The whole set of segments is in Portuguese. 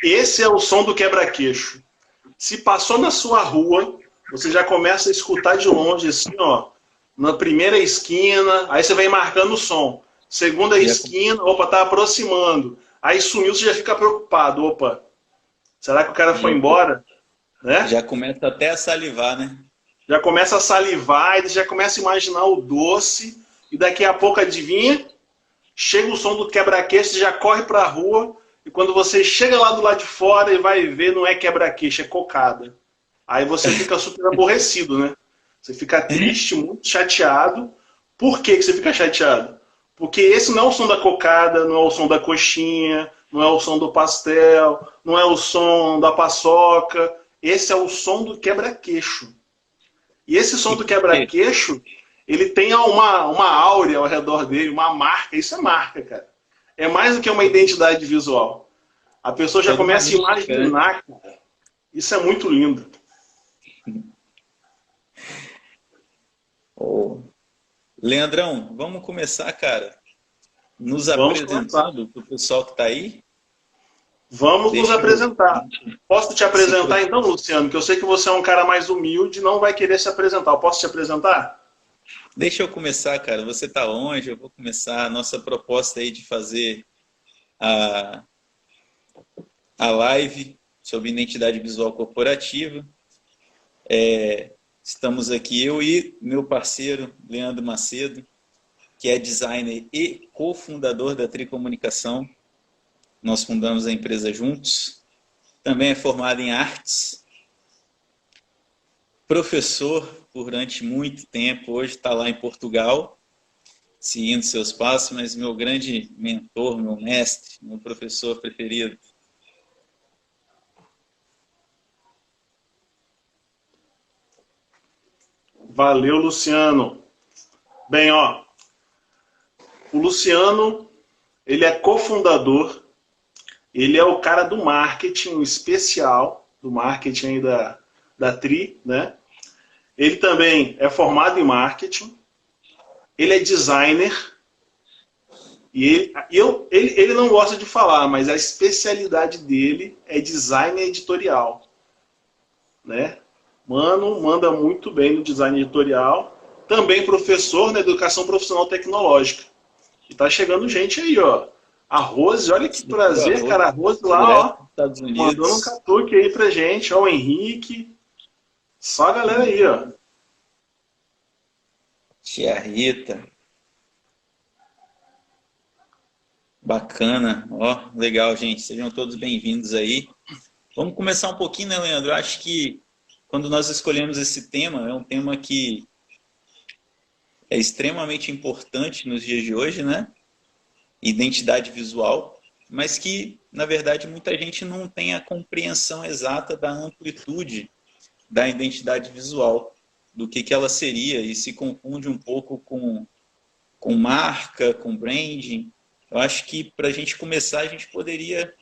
Esse é o som do quebra-queixo. Se passou na sua rua, você já começa a escutar de longe, assim, ó, na primeira esquina, aí você vai marcando o som. Segunda esquina, opa, tá aproximando. Aí sumiu, você já fica preocupado, opa, será que o cara foi embora? Né? Já começa até a salivar, né? Já começa a salivar, ele já começa a imaginar o doce, e daqui a pouco, adivinha? Chega o som do quebra-queixo, você já corre pra rua, e quando você chega lá do lado de fora e vai ver, não é quebra-queixo, é cocada. Aí você fica super aborrecido, né? Você fica triste, muito chateado. Por que você fica chateado? Porque esse não é o som da cocada, não é o som da coxinha, não é o som do pastel, não é o som da paçoca. Esse é o som do quebra-queixo. E esse som do quebra-queixo, ele tem uma áurea ao redor dele, uma marca. Isso é marca, cara. É mais do que uma identidade visual. A pessoa já começa a imaginar, cara. Isso é muito lindo. Oh. Leandrão, vamos começar, cara, nos apresentando para o pessoal que está aí? Vamos nos apresentar. Posso te apresentar então, Luciano? Que eu sei que você é um cara mais humilde e não vai querer se apresentar. Eu posso te apresentar? Deixa eu começar, cara. Você está longe, eu vou começar a nossa proposta aí de fazer a live sobre identidade visual corporativa. Estamos aqui, eu e meu parceiro, Leandro Macedo, que é designer e cofundador da Tricomunicação. Nós fundamos a empresa juntos. Também é formado em artes. Professor durante muito tempo. Hoje está lá em Portugal, seguindo seus passos, mas meu grande mentor, meu mestre, meu professor preferido. Valeu, Luciano. Bem, ó, o Luciano, ele é cofundador, ele é o cara do marketing especial, do marketing aí da Tri, né? Ele também é formado em marketing, ele é designer, e ele não gosta de falar, mas a especialidade dele é design editorial, né? Mano, manda muito bem no design editorial. Também professor na educação profissional tecnológica. E tá chegando gente aí, ó. A Rose, olha que prazer, cara. A Rose lá, ó, mandando um catuque aí pra gente. Ó, o Henrique. Só a galera aí, ó. Tia Rita. Bacana. Ó, legal, gente. Sejam todos bem-vindos aí. Vamos começar um pouquinho, né, Leandro? Eu acho que quando nós escolhemos esse tema, é um tema que é extremamente importante nos dias de hoje, né? Identidade visual, mas que, na verdade, muita gente não tem a compreensão exata da amplitude da identidade visual, do que ela seria, e se confunde um pouco com marca, com branding. Eu acho que, para a gente começar, a gente poderia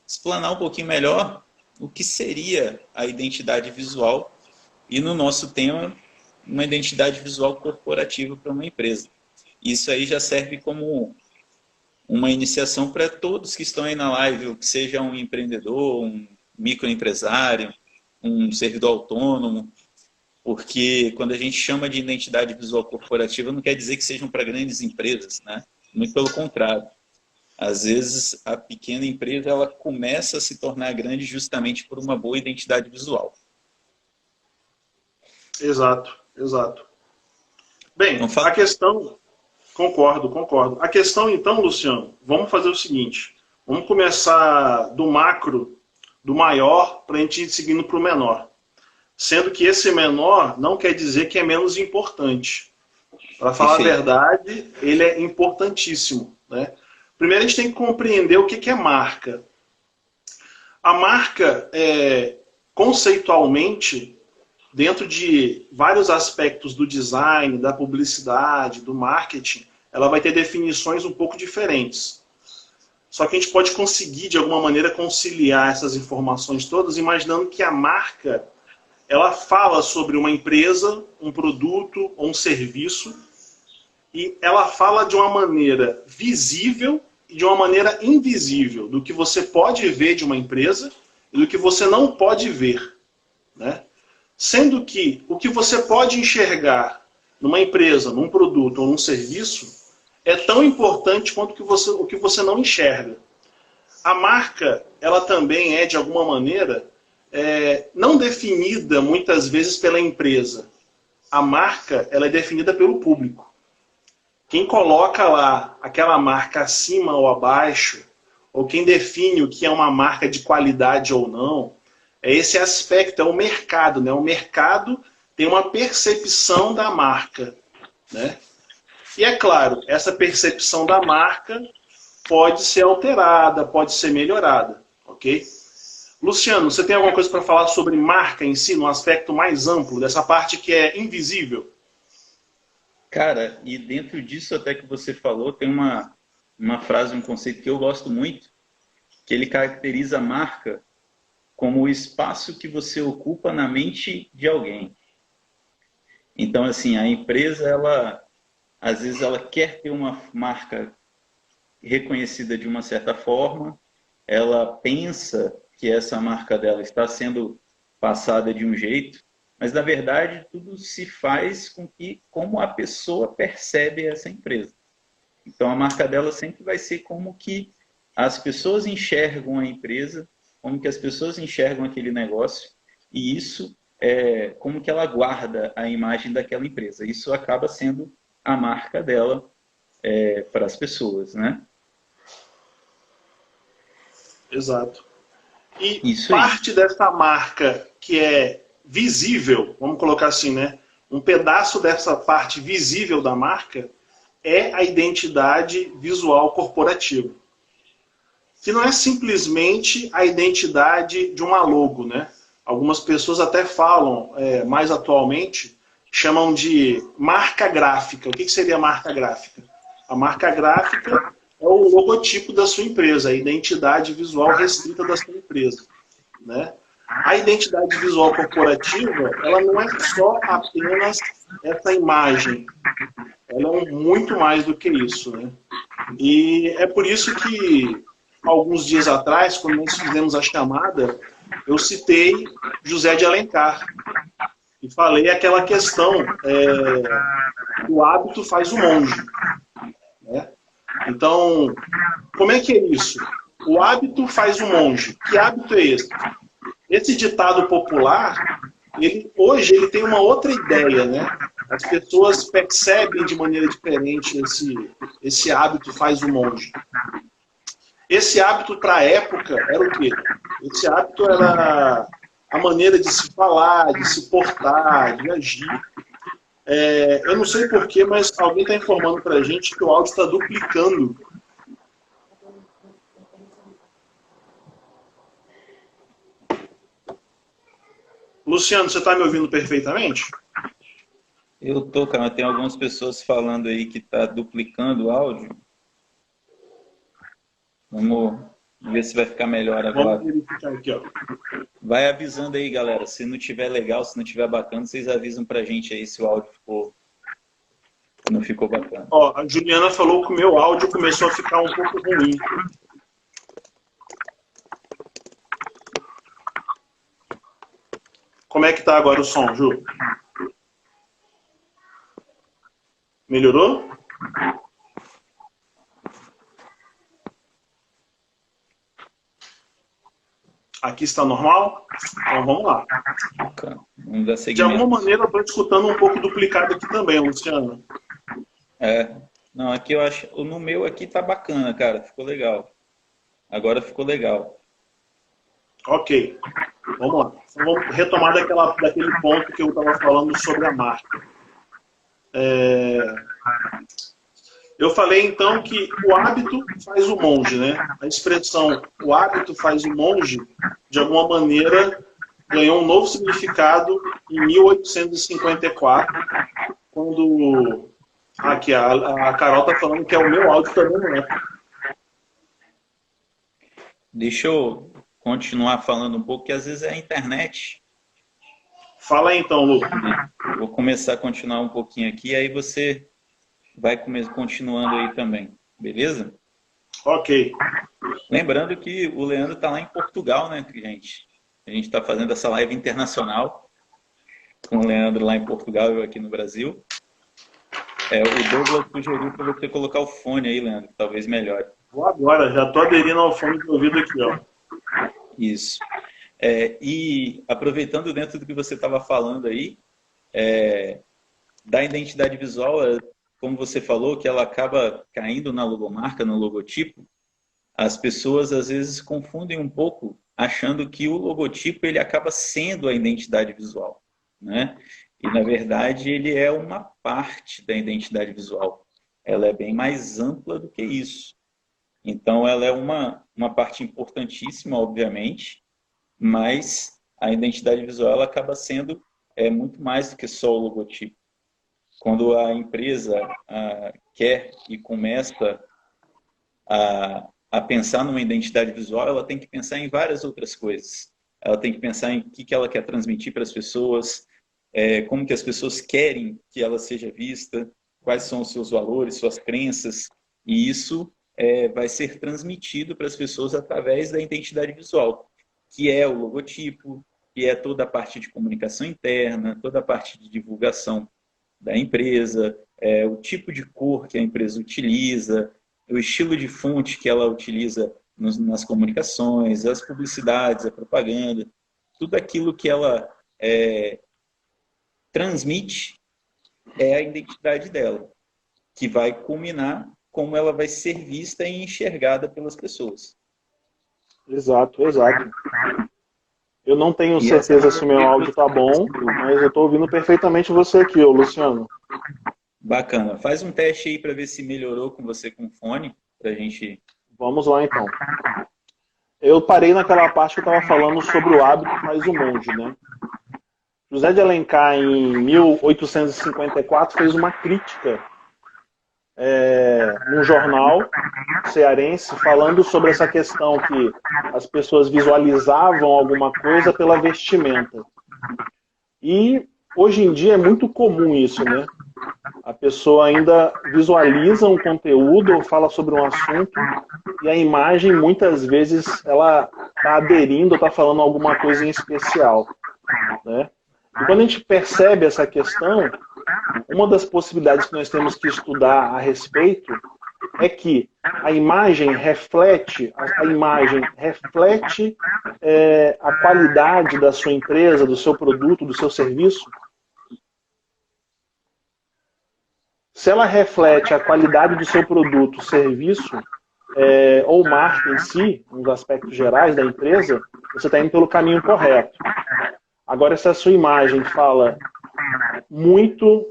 explanar um pouquinho melhor o que seria a identidade visual e, no nosso tema, uma identidade visual corporativa para uma empresa. Isso aí já serve como uma iniciação para todos que estão aí na live, que seja um empreendedor, um microempresário, um servidor autônomo, porque quando a gente chama de identidade visual corporativa não quer dizer que sejam para grandes empresas, né? Muito pelo contrário. Às vezes, a pequena empresa ela começa a se tornar grande justamente por uma boa identidade visual. Exato, exato. Bem, a questão... Concordo. A questão, então, Luciano, vamos fazer o seguinte. Vamos começar do macro, do maior, para a gente ir seguindo para o menor. Sendo que esse menor não quer dizer que é menos importante. Para falar a verdade, ele é importantíssimo, né? Primeiro a gente tem que compreender o que é marca. A marca, conceitualmente, dentro de vários aspectos do design, da publicidade, do marketing, ela vai ter definições um pouco diferentes. Só que a gente pode conseguir, de alguma maneira, conciliar essas informações todas, imaginando que a marca ela fala sobre uma empresa, um produto ou um serviço, e ela fala de uma maneira visível e de uma maneira invisível, do que você pode ver de uma empresa e do que você não pode ver, né? Sendo que o que você pode enxergar numa empresa, num produto ou num serviço é tão importante quanto o que você não enxerga. A marca, ela também é, de alguma maneira, não definida muitas vezes pela empresa. A marca, ela é definida pelo público. Quem coloca lá aquela marca acima ou abaixo, ou quem define o que é uma marca de qualidade ou não, é esse aspecto, é o mercado, né? O mercado tem uma percepção da marca, né? E é claro, essa percepção da marca pode ser alterada, pode ser melhorada, ok? Luciano, você tem alguma coisa para falar sobre marca em si, num aspecto mais amplo, dessa parte que é invisível? Cara, e dentro disso até que você falou, tem uma frase, um conceito que eu gosto muito, que ele caracteriza a marca como o espaço que você ocupa na mente de alguém. Então, assim, a empresa, às vezes ela quer ter uma marca reconhecida de uma certa forma, ela pensa que essa marca dela está sendo passada de um jeito, mas na verdade tudo se faz com que como a pessoa percebe essa empresa. Então a marca dela sempre vai ser como que as pessoas enxergam a empresa, como que as pessoas enxergam aquele negócio, e isso é como que ela guarda a imagem daquela empresa. Isso acaba sendo a marca dela para as pessoas, né? Exato. E Isso aí. parte dessa marca que é visível, vamos colocar assim, né? Um pedaço dessa parte visível da marca é a identidade visual corporativa. Que não é simplesmente a identidade de uma logo, né? Algumas pessoas até falam, mais atualmente, chamam de marca gráfica. O que seria marca gráfica? A marca gráfica é o logotipo da sua empresa, a identidade visual restrita da sua empresa, né? A identidade visual corporativa, ela não é só apenas essa imagem, ela é muito mais do que isso, né? E é por isso que, alguns dias atrás, quando nós fizemos a chamada, eu citei José de Alencar e falei aquela questão, o hábito faz o monge, né? Então, como é que é isso? O hábito faz o monge. Que hábito é esse? Esse ditado popular, hoje ele tem uma outra ideia, né? As pessoas percebem de maneira diferente esse hábito faz o monge. Esse hábito para a época era o quê? Esse hábito era a maneira de se falar, de se portar, de agir. Eu não sei porquê, mas alguém está informando para a gente que o áudio está duplicando. Luciano, você está me ouvindo perfeitamente? Eu tô, cara, tem algumas pessoas falando aí que está duplicando o áudio. Vamos ver se vai ficar melhor agora. Vamos verificar aqui, ó. Vai avisando aí, galera. Se não tiver legal, se não tiver bacana, vocês avisam pra gente aí se o áudio não ficou bacana. Ó, a Juliana falou que o meu áudio começou a ficar um pouco ruim. Como é que tá agora o som, Ju? Melhorou? Aqui está normal? Então vamos lá. Vamos dar De seguimento. alguma maneira eu estou escutando um pouco duplicado aqui também, Luciano. Não, aqui eu acho. No meu aqui tá bacana, cara. Ficou legal. Agora ficou legal. Ok. Vamos lá. Então vamos retomar daquele ponto que eu estava falando sobre a marca. Eu falei então que o hábito faz o monge, né? A expressão o hábito faz o monge, de alguma maneira, ganhou um novo significado em 1854, quando aqui a Carol está falando que é o meu áudio também, não é? Deixa eu continuar falando um pouco, que às vezes é a internet. Fala aí então, Lu. Vou começar a continuar um pouquinho aqui, aí você vai continuando aí também, beleza? Ok. Lembrando que o Leandro está lá em Portugal, né, gente? A gente está fazendo essa live internacional com o Leandro lá em Portugal e eu aqui no Brasil. O Douglas sugeriu para você colocar o fone aí, Leandro, talvez melhore. Vou agora, já estou aderindo ao fone de ouvido aqui, ó. Isso. E aproveitando dentro do que você estava falando aí, da identidade visual, como você falou, que ela acaba caindo na logomarca, no logotipo, as pessoas às vezes confundem um pouco, achando que o logotipo ele acaba sendo a identidade visual, né? E na verdade ele é uma parte da identidade visual. Ela é bem mais ampla do que isso. Então ela é uma parte importantíssima, obviamente, mas a identidade visual ela acaba sendo muito mais do que só o logotipo. Quando a empresa quer e começa a pensar numa identidade visual, ela tem que pensar em várias outras coisas. Ela tem que pensar em o que ela quer transmitir para as pessoas, como que as pessoas querem que ela seja vista, quais são os seus valores, suas crenças, e isso vai ser transmitido para as pessoas através da identidade visual, que é o logotipo, que é toda a parte de comunicação interna, toda a parte de divulgação da empresa, o tipo de cor que a empresa utiliza, o estilo de fonte que ela utiliza nas comunicações, as publicidades, a propaganda, tudo aquilo que ela transmite é a identidade dela, que vai culminar como ela vai ser vista e enxergada pelas pessoas. Exato, exato. Eu não tenho certeza se o meu áudio está bom, mas eu estou ouvindo perfeitamente você aqui, Luciano. Bacana. Faz um teste aí para ver se melhorou com você com o fone, para a gente... Vamos lá, então. Eu parei naquela parte que eu estava falando sobre o hábito faz o monge, né? José de Alencar, em 1854, fez uma crítica num jornal cearense falando sobre essa questão que as pessoas visualizavam alguma coisa pela vestimenta. E hoje em dia é muito comum isso, né? A pessoa ainda visualiza um conteúdo ou fala sobre um assunto e a imagem muitas vezes ela está aderindo ou está falando alguma coisa em especial, né? E quando a gente percebe essa questão, uma das possibilidades que nós temos que estudar a respeito é que a imagem reflete a qualidade da sua empresa, do seu produto, do seu serviço. Se ela reflete a qualidade do seu produto, serviço, ou marca em si, nos aspectos gerais da empresa, você está indo pelo caminho correto. Agora, se a sua imagem fala muito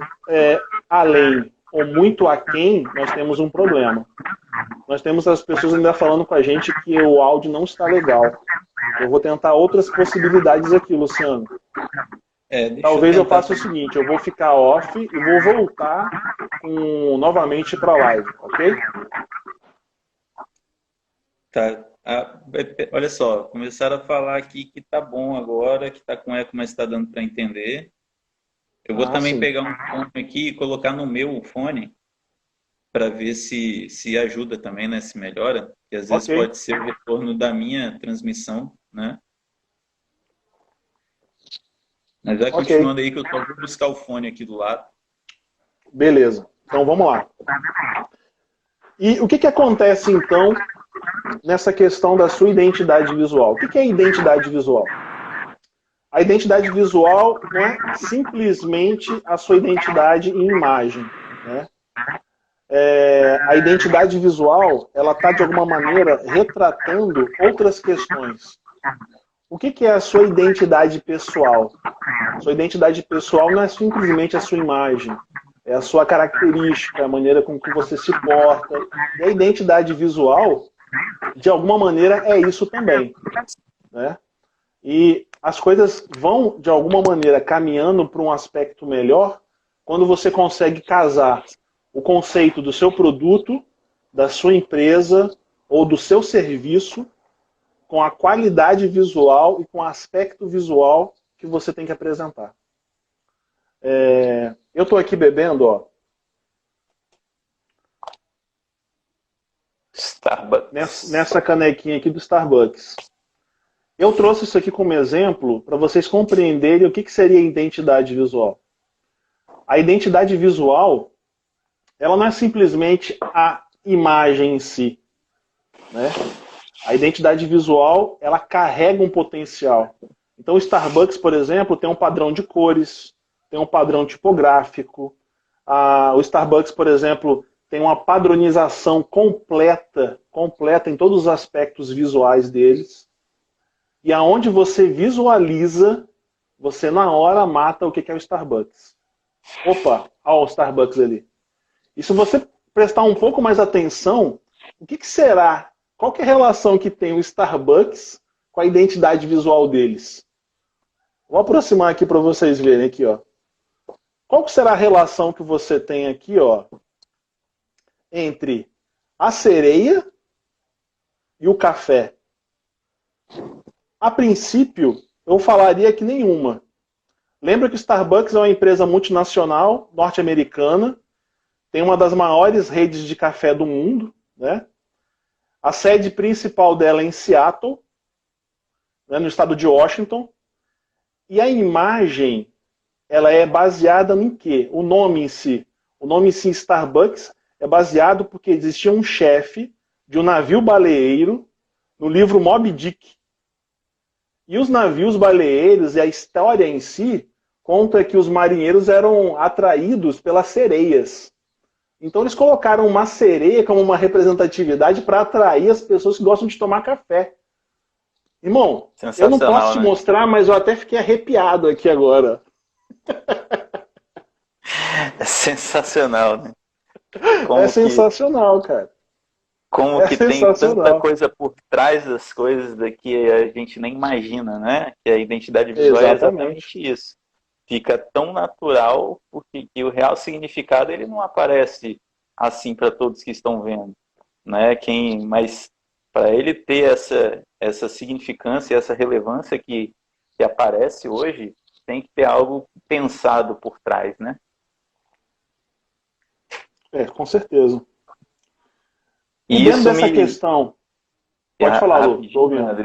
além ou muito aquém, nós temos um problema. Nós temos as pessoas ainda falando com a gente que o áudio não está legal. Eu vou tentar outras possibilidades aqui, Luciano. Talvez eu faça o seguinte, eu vou ficar off e vou voltar novamente para a live, ok? Tá. Olha só, começaram a falar aqui que tá bom agora, que tá com eco, mas está dando para entender. Eu vou também pegar um fone aqui e colocar no meu fone para ver se ajuda também, né? Se melhora. Que às vezes pode ser o retorno da minha transmissão, né? Mas vai continuando aí que eu só vou buscar o fone aqui do lado. Beleza. Então vamos lá. E o que acontece então nessa questão da sua identidade visual? O que é identidade visual? A identidade visual não é simplesmente a sua identidade em imagem, né? A identidade visual, ela está de alguma maneira retratando outras questões. O que é a sua identidade pessoal? Sua identidade pessoal não é simplesmente a sua imagem, é a sua característica, a maneira com que você se porta. E a identidade visual, de alguma maneira, é isso também, né? E as coisas vão, de alguma maneira, caminhando para um aspecto melhor quando você consegue casar o conceito do seu produto, da sua empresa ou do seu serviço com a qualidade visual e com o aspecto visual que você tem que apresentar. Eu estou aqui bebendo, ó, Starbucks. nessa canequinha aqui do Starbucks. Eu trouxe isso aqui como exemplo para vocês compreenderem o que seria a identidade visual. A identidade visual, ela não é simplesmente a imagem em si, né? A identidade visual, ela carrega um potencial. Então, o Starbucks, por exemplo, tem um padrão de cores, tem um padrão tipográfico. O Starbucks, por exemplo, tem uma padronização completa em todos os aspectos visuais deles. E aonde você visualiza, você na hora mata o que é o Starbucks. Opa, olha o Starbucks ali. E se você prestar um pouco mais atenção, o que será? Qual que é a relação que tem o Starbucks com a identidade visual deles? Vou aproximar aqui para vocês verem aqui, ó. Qual que será a relação que você tem aqui, ó, entre a sereia e o café? A princípio, eu falaria que nenhuma. Lembra que o Starbucks é uma empresa multinacional norte-americana, tem uma das maiores redes de café do mundo, né? A sede principal dela é em Seattle, né, no estado de Washington. E a imagem, ela é baseada em quê? O nome em si. O nome em si, Starbucks, é baseado porque existia um chefe de um navio baleeiro no livro Moby Dick. E os navios baleeiros e a história em si conta que os marinheiros eram atraídos pelas sereias. Então eles colocaram uma sereia como uma representatividade para atrair as pessoas que gostam de tomar café. Irmão, eu não posso te mostrar, mas eu até fiquei arrepiado aqui agora. É sensacional, né? Sensacional, cara. Como que tem tanta coisa por trás das coisas que a gente nem imagina, né? Que a identidade visual é exatamente isso. Fica tão natural porque o real significado ele não aparece assim para todos que estão vendo, né? Mas para ele ter essa significância, essa relevância que aparece hoje, tem que ter algo pensado por trás, né? Com certeza. E dentro dessa questão... Pode falar, Lu.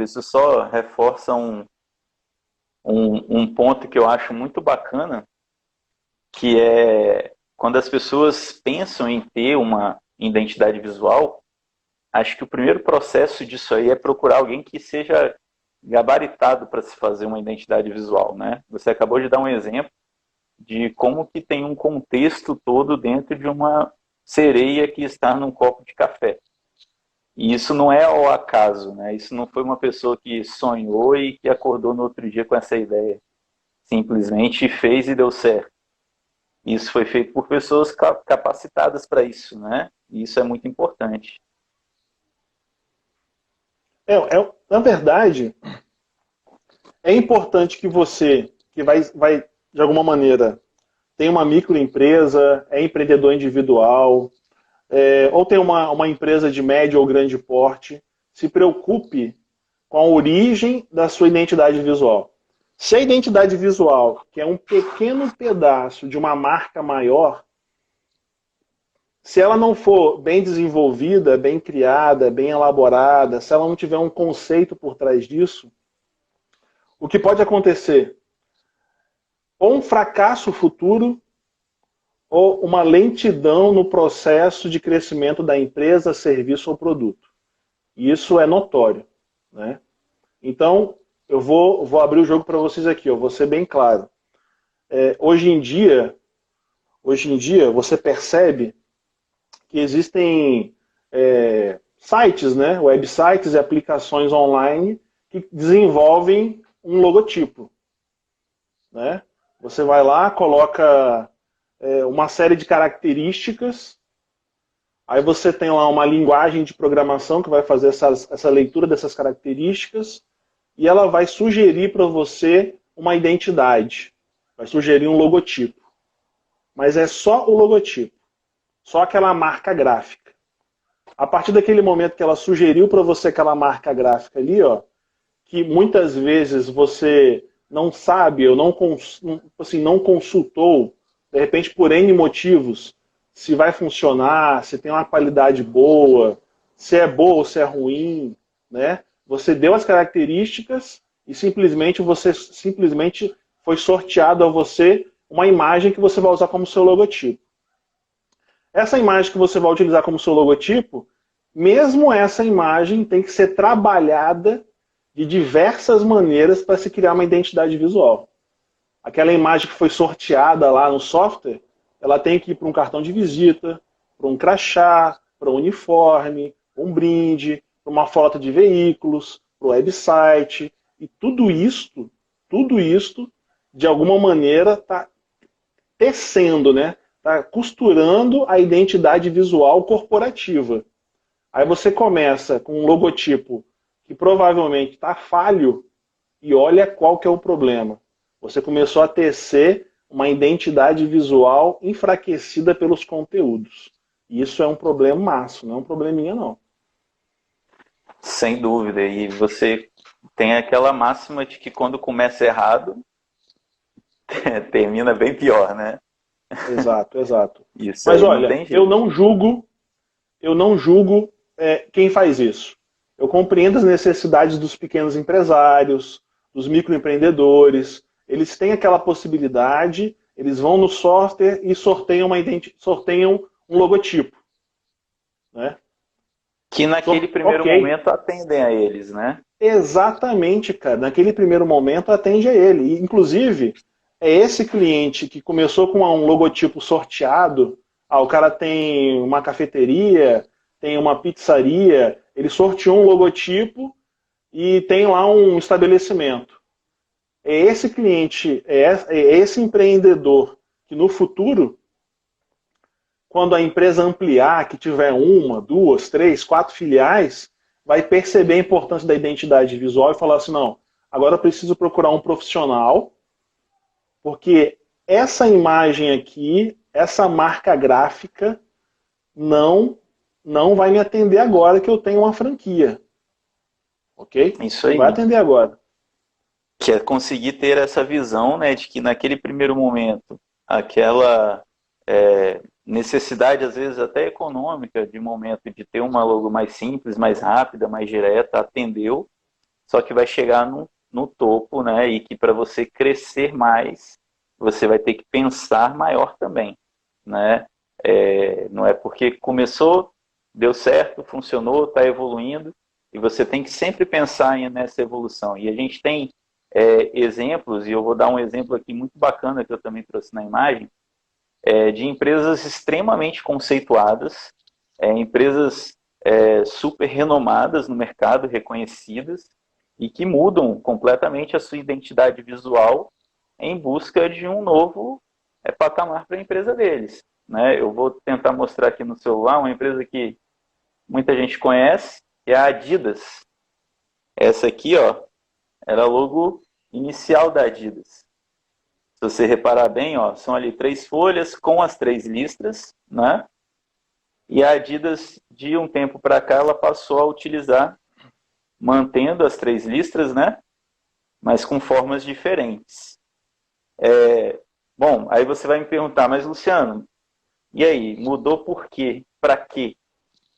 Isso só reforça um ponto que eu acho muito bacana, que é quando as pessoas pensam em ter uma identidade visual, acho que o primeiro processo disso aí é procurar alguém que seja gabaritado para se fazer uma identidade visual, né? Você acabou de dar um exemplo de como que tem um contexto todo dentro de uma sereia que está num copo de café. E isso não é ao acaso, né? Isso não foi uma pessoa que sonhou e que acordou no outro dia com essa ideia. Simplesmente fez e deu certo. Isso foi feito por pessoas capacitadas para isso, né? E isso é muito importante. Na verdade, é importante que você, que vai de alguma maneira, tem uma microempresa, é empreendedor individual, ou tem uma empresa de médio ou grande porte, se preocupe com a origem da sua identidade visual. Se a identidade visual, que é um pequeno pedaço de uma marca maior, se ela não for bem desenvolvida, bem criada, bem elaborada, se ela não tiver um conceito por trás disso, o que pode acontecer? Ou um fracasso futuro, ou uma lentidão no processo de crescimento da empresa, serviço ou produto. E isso é notório, né? Então, eu vou abrir o jogo para vocês aqui, eu vou ser bem claro. Hoje em dia, você percebe que existem sites, né, websites e aplicações online que desenvolvem um logotipo, né? Você vai lá, coloca uma série de características, aí você tem lá uma linguagem de programação que vai fazer essa leitura dessas características e ela vai sugerir para você uma identidade, vai sugerir um logotipo. Mas é só o logotipo, só aquela marca gráfica. A partir daquele momento que ela sugeriu para você aquela marca gráfica ali, ó, que muitas vezes você não sabe, ou assim, não consultou, de repente por N motivos, se vai funcionar, se tem uma qualidade boa, se é boa ou se é ruim, né? Você deu as características e simplesmente foi sorteado a você uma imagem que você vai usar como seu logotipo. Essa imagem que você vai utilizar como seu logotipo, mesmo essa imagem tem que ser trabalhada de diversas maneiras para se criar uma identidade visual. Aquela imagem que foi sorteada lá no software, ela tem que ir para um cartão de visita, para um crachá, para um uniforme, um brinde, para uma foto de veículos, para o website. E tudo isto, de alguma maneira, está tecendo, né? Está costurando a identidade visual corporativa. Aí você começa com um logotipo que provavelmente está falho e olha qual que é o problema. Você começou a tecer uma identidade visual enfraquecida pelos conteúdos. E isso é um problemaço, não é um probleminha não. Sem dúvida. E você tem aquela máxima de que quando começa errado, termina bem pior, né? Exato, exato. Isso. Mas aí não olha, tem jeito. eu não julgo quem faz isso. Eu compreendo as necessidades dos pequenos empresários, dos microempreendedores. Eles têm aquela possibilidade, eles vão no software e sorteiam um logotipo, né? Que naquele primeiro momento atendem a eles, né? Exatamente, cara. Naquele primeiro momento atende a ele. E, inclusive, é esse cliente que começou com um logotipo sorteado. Ah, o cara tem uma cafeteria, tem uma pizzaria, ele sorteou um logotipo e tem lá um estabelecimento. É esse cliente, é esse empreendedor que no futuro, quando a empresa ampliar, que tiver uma, duas, três, quatro filiais, vai perceber a importância da identidade visual e falar assim, não, agora eu preciso procurar um profissional, porque essa imagem aqui, essa marca gráfica, não vai me atender agora que eu tenho uma franquia. Ok? Isso aí. Não vai atender agora. Que é conseguir ter essa visão, né, de que naquele primeiro momento, aquela necessidade, às vezes até econômica, de momento de ter uma logo mais simples, mais rápida, mais direta, atendeu, só que vai chegar no topo, né, e que para você crescer mais, você vai ter que pensar maior também, né? Não é porque começou, deu certo, funcionou, está evoluindo, e você tem que sempre pensar nessa evolução. E a gente tem exemplos, e eu vou dar um exemplo aqui muito bacana que eu também trouxe na imagem, de empresas extremamente conceituadas, empresas super renomadas no mercado, reconhecidas, e que mudam completamente a sua identidade visual em busca de um novo patamar para a empresa deles, né? Eu vou tentar mostrar aqui no celular uma empresa que muita gente conhece, que é a Adidas. Essa aqui, ó, era a logo inicial da Adidas. Se você reparar bem, ó, são ali 3 folhas com as 3 listras, né? E a Adidas, de um tempo para cá, ela passou a utilizar, mantendo as 3 listras, né? Mas com formas diferentes. Bom, aí você vai me perguntar, mas Luciano, e aí, mudou por quê? Para quê?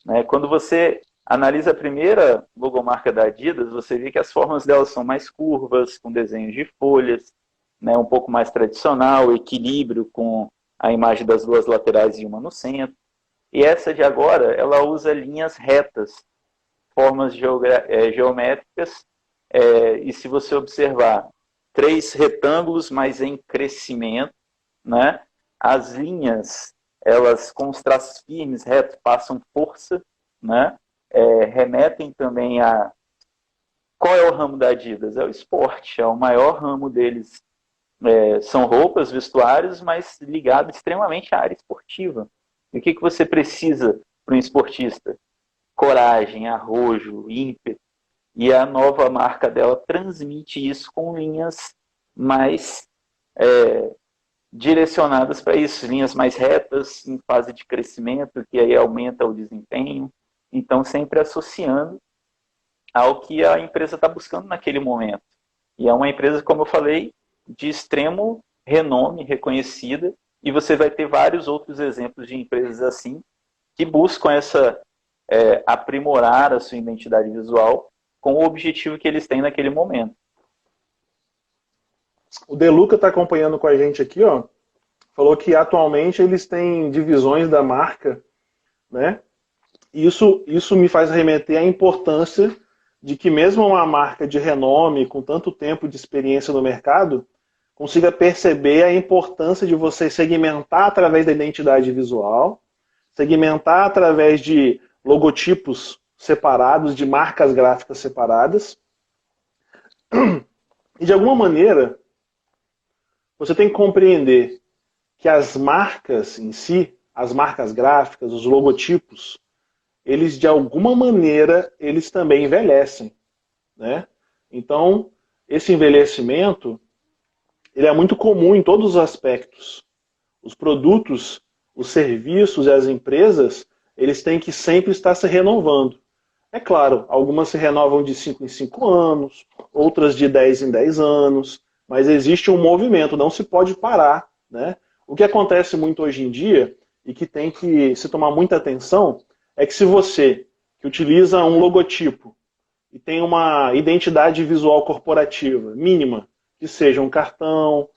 Né? Quando você analisa a primeira logomarca da Adidas, você vê que as formas delas são mais curvas, com desenhos de folhas, né? Um pouco mais tradicional, equilíbrio com a imagem das 2 laterais e uma no centro. E essa de agora, ela usa linhas retas, formas geométricas, e se você observar, 3 retângulos, mas em crescimento, né? As linhas, elas com os traços firmes, retos, passam força, né? Remetem também a... Qual é o ramo da Adidas? É o esporte, é o maior ramo deles. São roupas, vestuários, mas ligado extremamente à área esportiva. E o que você precisa para um esportista? Coragem, arrojo, ímpeto. E a nova marca dela transmite isso com linhas mais direcionadas para isso, linhas mais retas, em fase de crescimento, que aí aumenta o desempenho. Então, sempre associando ao que a empresa está buscando naquele momento. E é uma empresa, como eu falei, de extremo renome, reconhecida, e você vai ter vários outros exemplos de empresas assim, que buscam aprimorar a sua identidade visual com o objetivo que eles têm naquele momento. O Deluca está acompanhando com a gente aqui, ó. Falou que atualmente eles têm divisões da marca, né? Isso me faz remeter à importância de que mesmo uma marca de renome, com tanto tempo de experiência no mercado, consiga perceber a importância de você segmentar através da identidade visual, segmentar através de logotipos separados, de marcas gráficas separadas. E de alguma maneira, você tem que compreender que as marcas em si, as marcas gráficas, os logotipos, eles de alguma maneira, eles também envelhecem, né? Então, esse envelhecimento, ele é muito comum em todos os aspectos. Os produtos, os serviços e as empresas, eles têm que sempre estar se renovando. É claro, algumas se renovam de 5 em 5 anos, outras de 10 em 10 anos, mas existe um movimento, não se pode parar, né? O que acontece muito hoje em dia, e que tem que se tomar muita atenção, é que se você que utiliza um logotipo e tem uma identidade visual corporativa mínima, que seja um cartão,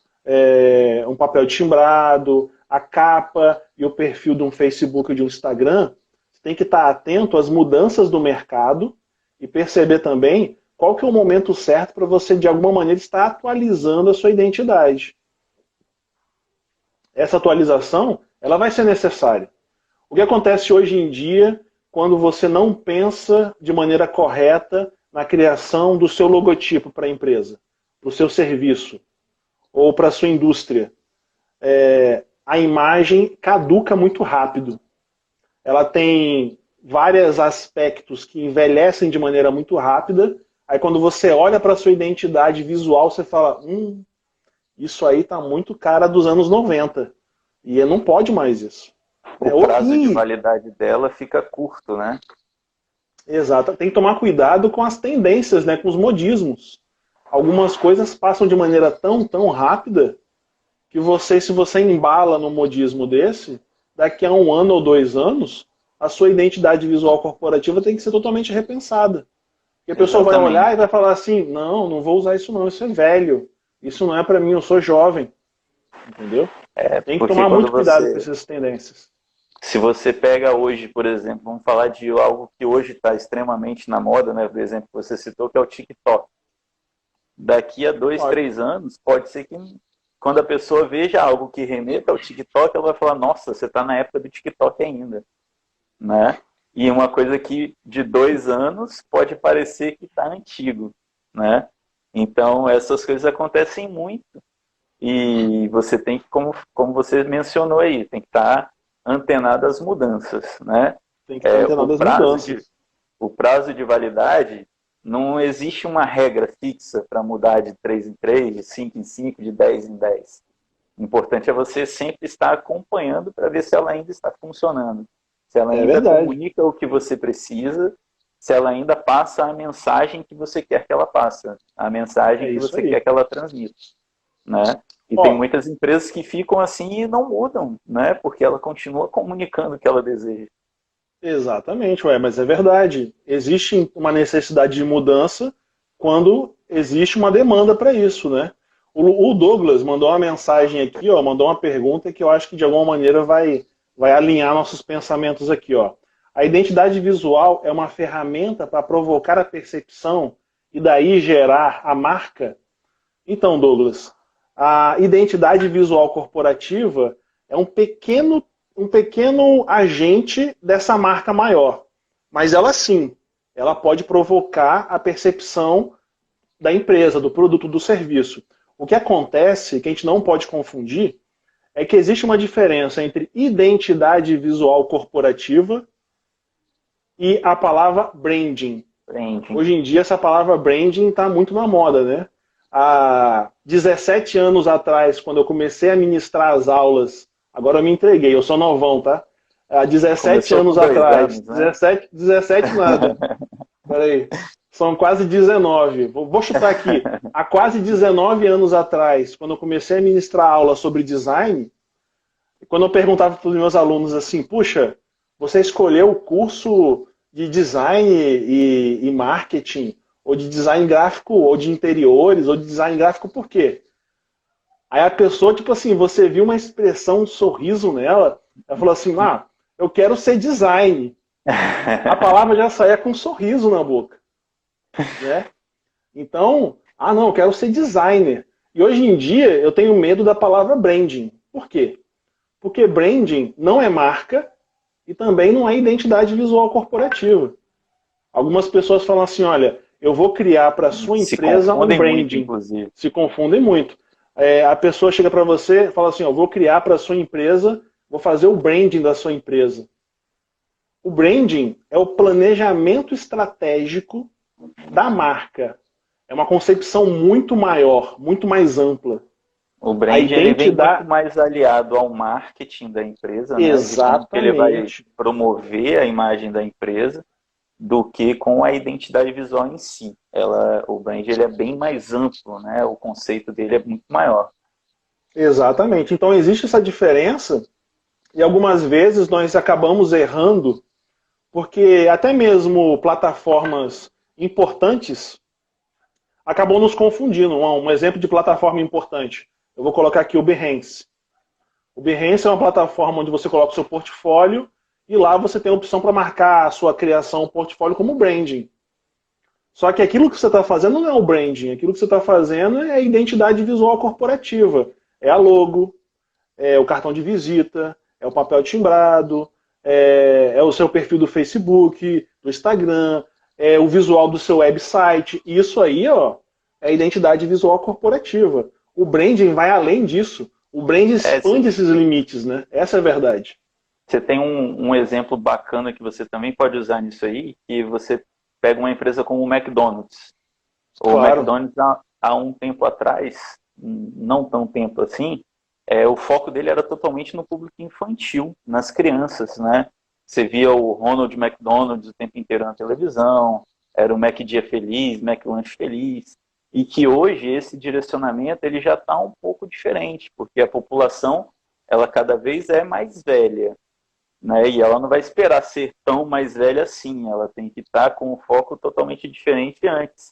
um papel timbrado, a capa e o perfil de um Facebook ou de um Instagram, você tem que estar atento às mudanças do mercado e perceber também qual que é o momento certo para você, de alguma maneira, estar atualizando a sua identidade. Essa atualização, ela vai ser necessária. O que acontece hoje em dia, quando você não pensa de maneira correta na criação do seu logotipo para a empresa, para o seu serviço, ou para a sua indústria? A imagem caduca muito rápido. Ela tem vários aspectos que envelhecem de maneira muito rápida. Aí quando você olha para a sua identidade visual, você fala, isso aí está muito cara dos anos 90. E não pode mais isso. O prazo de validade dela fica curto, né? Exato. Tem que tomar cuidado com as tendências, né? Com os modismos. Algumas coisas passam de maneira tão rápida que se você embala num modismo desse, daqui a 1 ano ou 2 anos, a sua identidade visual corporativa tem que ser totalmente repensada. E a pessoa vai olhar e vai falar assim, não vou usar isso não, isso é velho. Isso não é para mim, eu sou jovem. Entendeu? Tem que tomar muito cuidado com essas tendências. Se você pega hoje, por exemplo, vamos falar de algo que hoje está extremamente na moda, né? Por exemplo, que você citou, que é o TikTok. Daqui a 2, 3 anos, pode ser que quando a pessoa veja algo que remeta ao TikTok, ela vai falar, nossa, você está na época do TikTok ainda. Né? E uma coisa que de 2 anos pode parecer que está antigo. Né? Então, essas coisas acontecem muito. E você tem que, como você mencionou aí, tem que estar antenado às mudanças, né? Tem que estar antenado às mudanças. O prazo de validade, não existe uma regra fixa para mudar de 3 em 3, de 5 em 5, de 10 em 10. O importante é você sempre estar acompanhando para ver se ela ainda está funcionando. Se ela ainda comunica o que você precisa, se ela ainda passa a mensagem que você quer que ela passe, a mensagem que você quer que ela transmita. Né? E tem muitas empresas que ficam assim e não mudam, né? Porque ela continua comunicando o que ela deseja. Exatamente, mas é verdade. Existe uma necessidade de mudança quando existe uma demanda para isso, né? O Douglas mandou uma mensagem aqui, mandou uma pergunta que eu acho que de alguma maneira vai alinhar nossos pensamentos aqui, ó. A identidade visual é uma ferramenta para provocar a percepção e daí gerar a marca? Então, Douglas, a identidade visual corporativa é um pequeno agente dessa marca maior. Mas ela sim, ela pode provocar a percepção da empresa, do produto, do serviço. O que acontece, que a gente não pode confundir, é que existe uma diferença entre identidade visual corporativa e a palavra branding. Hoje em dia essa palavra branding está muito na moda, né? Há 17 anos atrás, quando eu comecei a ministrar as aulas, agora eu me entreguei, eu sou novão, tá? Há 17 anos atrás, né? 17 nada. Peraí. São quase 19. Vou chutar aqui. Há quase 19 anos atrás, quando eu comecei a ministrar aula sobre design, quando eu perguntava para os meus alunos assim, puxa, você escolheu o curso de design e marketing, ou de design gráfico, ou de interiores, ou de design gráfico por quê? Aí a pessoa, tipo assim, você viu uma expressão, um sorriso nela, ela falou assim, eu quero ser design. A palavra já saía com um sorriso na boca, né? Então, não, eu quero ser designer. E hoje em dia eu tenho medo da palavra branding. Por quê? Porque branding não é marca e também não é identidade visual corporativa. Algumas pessoas falam assim, olha, eu vou criar para a sua empresa um branding. Muito, inclusive. Se confundem muito. A pessoa chega para você e fala assim, eu vou criar para a sua empresa, vou fazer o branding da sua empresa. O branding é o planejamento estratégico da marca. É uma concepção muito maior, muito mais ampla. O branding ele vem muito mais aliado ao marketing da empresa, né? Exatamente. De como ele vai promover a imagem da empresa, do que com a identidade visual em si. O branding ele é bem mais amplo, né? O conceito dele é muito maior. Exatamente. Então existe essa diferença e algumas vezes nós acabamos errando porque até mesmo plataformas importantes acabam nos confundindo. Um exemplo de plataforma importante. Eu vou colocar aqui o Behance. O Behance é uma plataforma onde você coloca o seu portfólio e lá você tem a opção para marcar a sua criação, o portfólio como branding. Só que aquilo que você está fazendo não é o branding. Aquilo que você está fazendo é a identidade visual corporativa. É a logo, é o cartão de visita, é o papel timbrado, é o seu perfil do Facebook, do Instagram, é o visual do seu website. Isso aí, ó, é a identidade visual corporativa. O branding vai além disso. O branding expande esses limites, né? Essa é a verdade. Você tem um exemplo bacana que você também pode usar nisso aí, que você pega uma empresa como o McDonald's. O McDonald's, há um tempo atrás, não tão tempo assim, o foco dele era totalmente no público infantil, nas crianças, né? Você via o Ronald McDonald o tempo inteiro na televisão, era o Mac Dia Feliz, Mac Lunch Feliz, e que hoje esse direcionamento ele já está um pouco diferente, porque a população ela cada vez é mais velha, né? E ela não vai esperar ser tão mais velha assim, ela tem que estar com um foco totalmente diferente antes.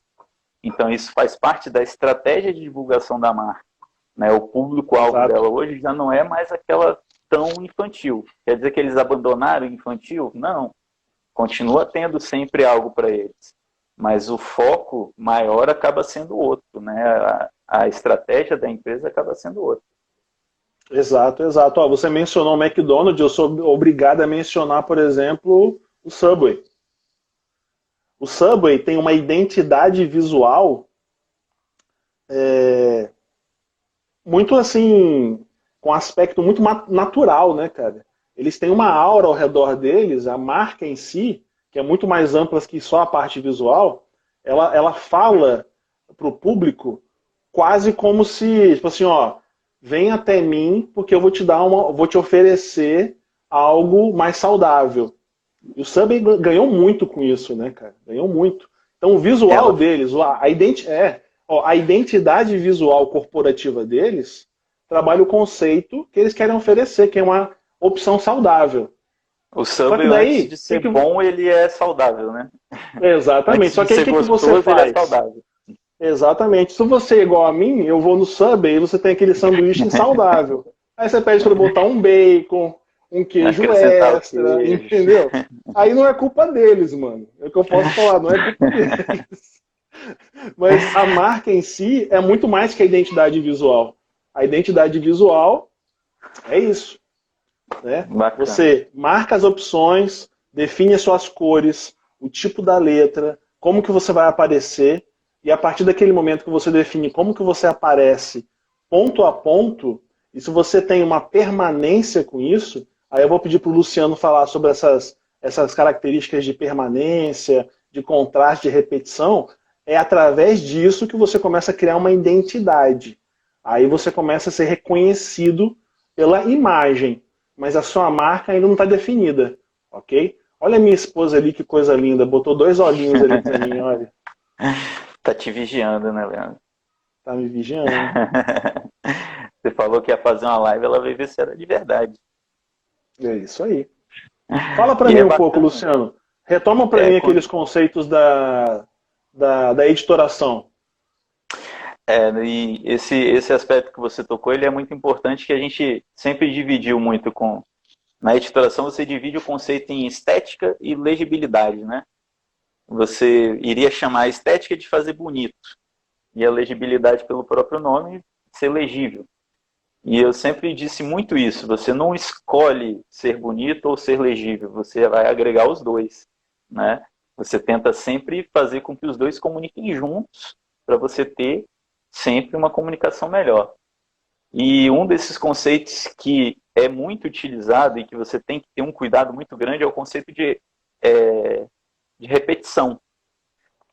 Então isso faz parte da estratégia de divulgação da marca, né? O público-alvo dela hoje já não é mais aquela tão infantil. Quer dizer que eles abandonaram o infantil? Não. Continua tendo sempre algo para eles. Mas o foco maior acaba sendo outro, né? A estratégia da empresa acaba sendo outra. Exato, exato. Ó, você mencionou o McDonald's, eu sou obrigado a mencionar, por exemplo, o Subway. O Subway tem uma identidade visual muito assim, com um aspecto muito natural, né, cara? Eles têm uma aura ao redor deles, a marca em si, que é muito mais ampla que só a parte visual, ela fala para o público quase como se, tipo assim, ó, vem até mim porque eu vou te oferecer algo mais saudável. E o Subway ganhou muito com isso, né, cara? Ganhou muito. Então o visual deles, a identidade visual corporativa deles trabalha o conceito que eles querem oferecer, que é uma opção saudável. O Subway, antes de ser bom, ele é saudável, né? Exatamente. Só que aí o que você faz? Ele é saudável. Exatamente. Se você é igual a mim, eu vou no Subway e você tem aquele sanduíche insaudável. Aí você pede para botar um bacon, um queijo extra, entendeu? Aí não é culpa deles, mano. É o que eu posso falar, não é culpa deles. Mas a marca em si é muito mais que a identidade visual. A identidade visual é isso. Né? Você marca as opções, define as suas cores, o tipo da letra, como que você vai aparecer, e a partir daquele momento que você define como que você aparece ponto a ponto, e se você tem uma permanência com isso, aí eu vou pedir para o Luciano falar sobre essas características de permanência, de contraste, de repetição. É através disso que você começa a criar uma identidade. Aí você começa a ser reconhecido pela imagem, mas a sua marca ainda não está definida, ok? Olha a minha esposa ali, que coisa linda, botou 2 olhinhos ali para mim, olha. Tá te vigiando, né, Leandro? Tá me vigiando. Você falou que ia fazer uma live, ela veio ver se era de verdade. É isso aí. Fala para E mim é um pouco, bacana. Luciano. Retoma para mim aqueles conceitos da editoração. E esse aspecto que você tocou, ele é muito importante, que a gente sempre dividiu muito com... Na editoração, você divide o conceito em estética e legibilidade, né? Você iria chamar a estética de fazer bonito, e a legibilidade, pelo próprio nome, ser legível. E eu sempre disse muito isso, você não escolhe ser bonito ou ser legível, você vai agregar os dois, né? Você tenta sempre fazer com que os dois comuniquem juntos, para você ter sempre uma comunicação melhor. E um desses conceitos que é muito utilizado e que você tem que ter um cuidado muito grande é o conceito de repetição.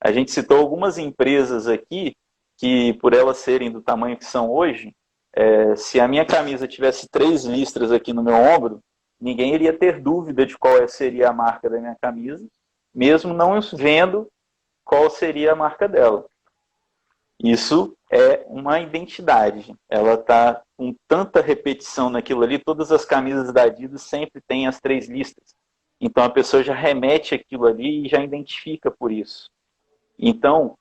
A gente citou algumas empresas aqui que, por elas serem do tamanho que são hoje, se a minha camisa tivesse 3 listras aqui no meu ombro, ninguém iria ter dúvida de qual seria a marca da minha camisa, mesmo não vendo qual seria a marca dela. Isso é uma identidade. Ela está com tanta repetição naquilo ali, todas as camisas da Adidas sempre têm as 3 listras. Então a pessoa já remete aquilo ali e já identifica por isso. Então,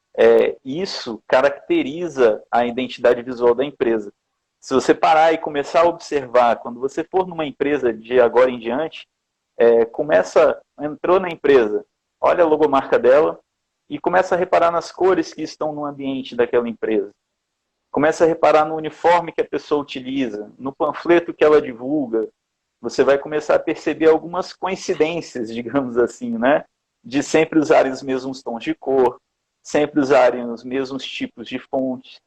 isso caracteriza a identidade visual da empresa. Se você parar e começar a observar, quando você for numa empresa de agora em diante, entrou na empresa, olha a logomarca dela e começa a reparar nas cores que estão no ambiente daquela empresa. Começa a reparar no uniforme que a pessoa utiliza, no panfleto que ela divulga. Você vai começar a perceber algumas coincidências, digamos assim, né? De sempre usarem os mesmos tons de cor, sempre usarem os mesmos tipos de fonte.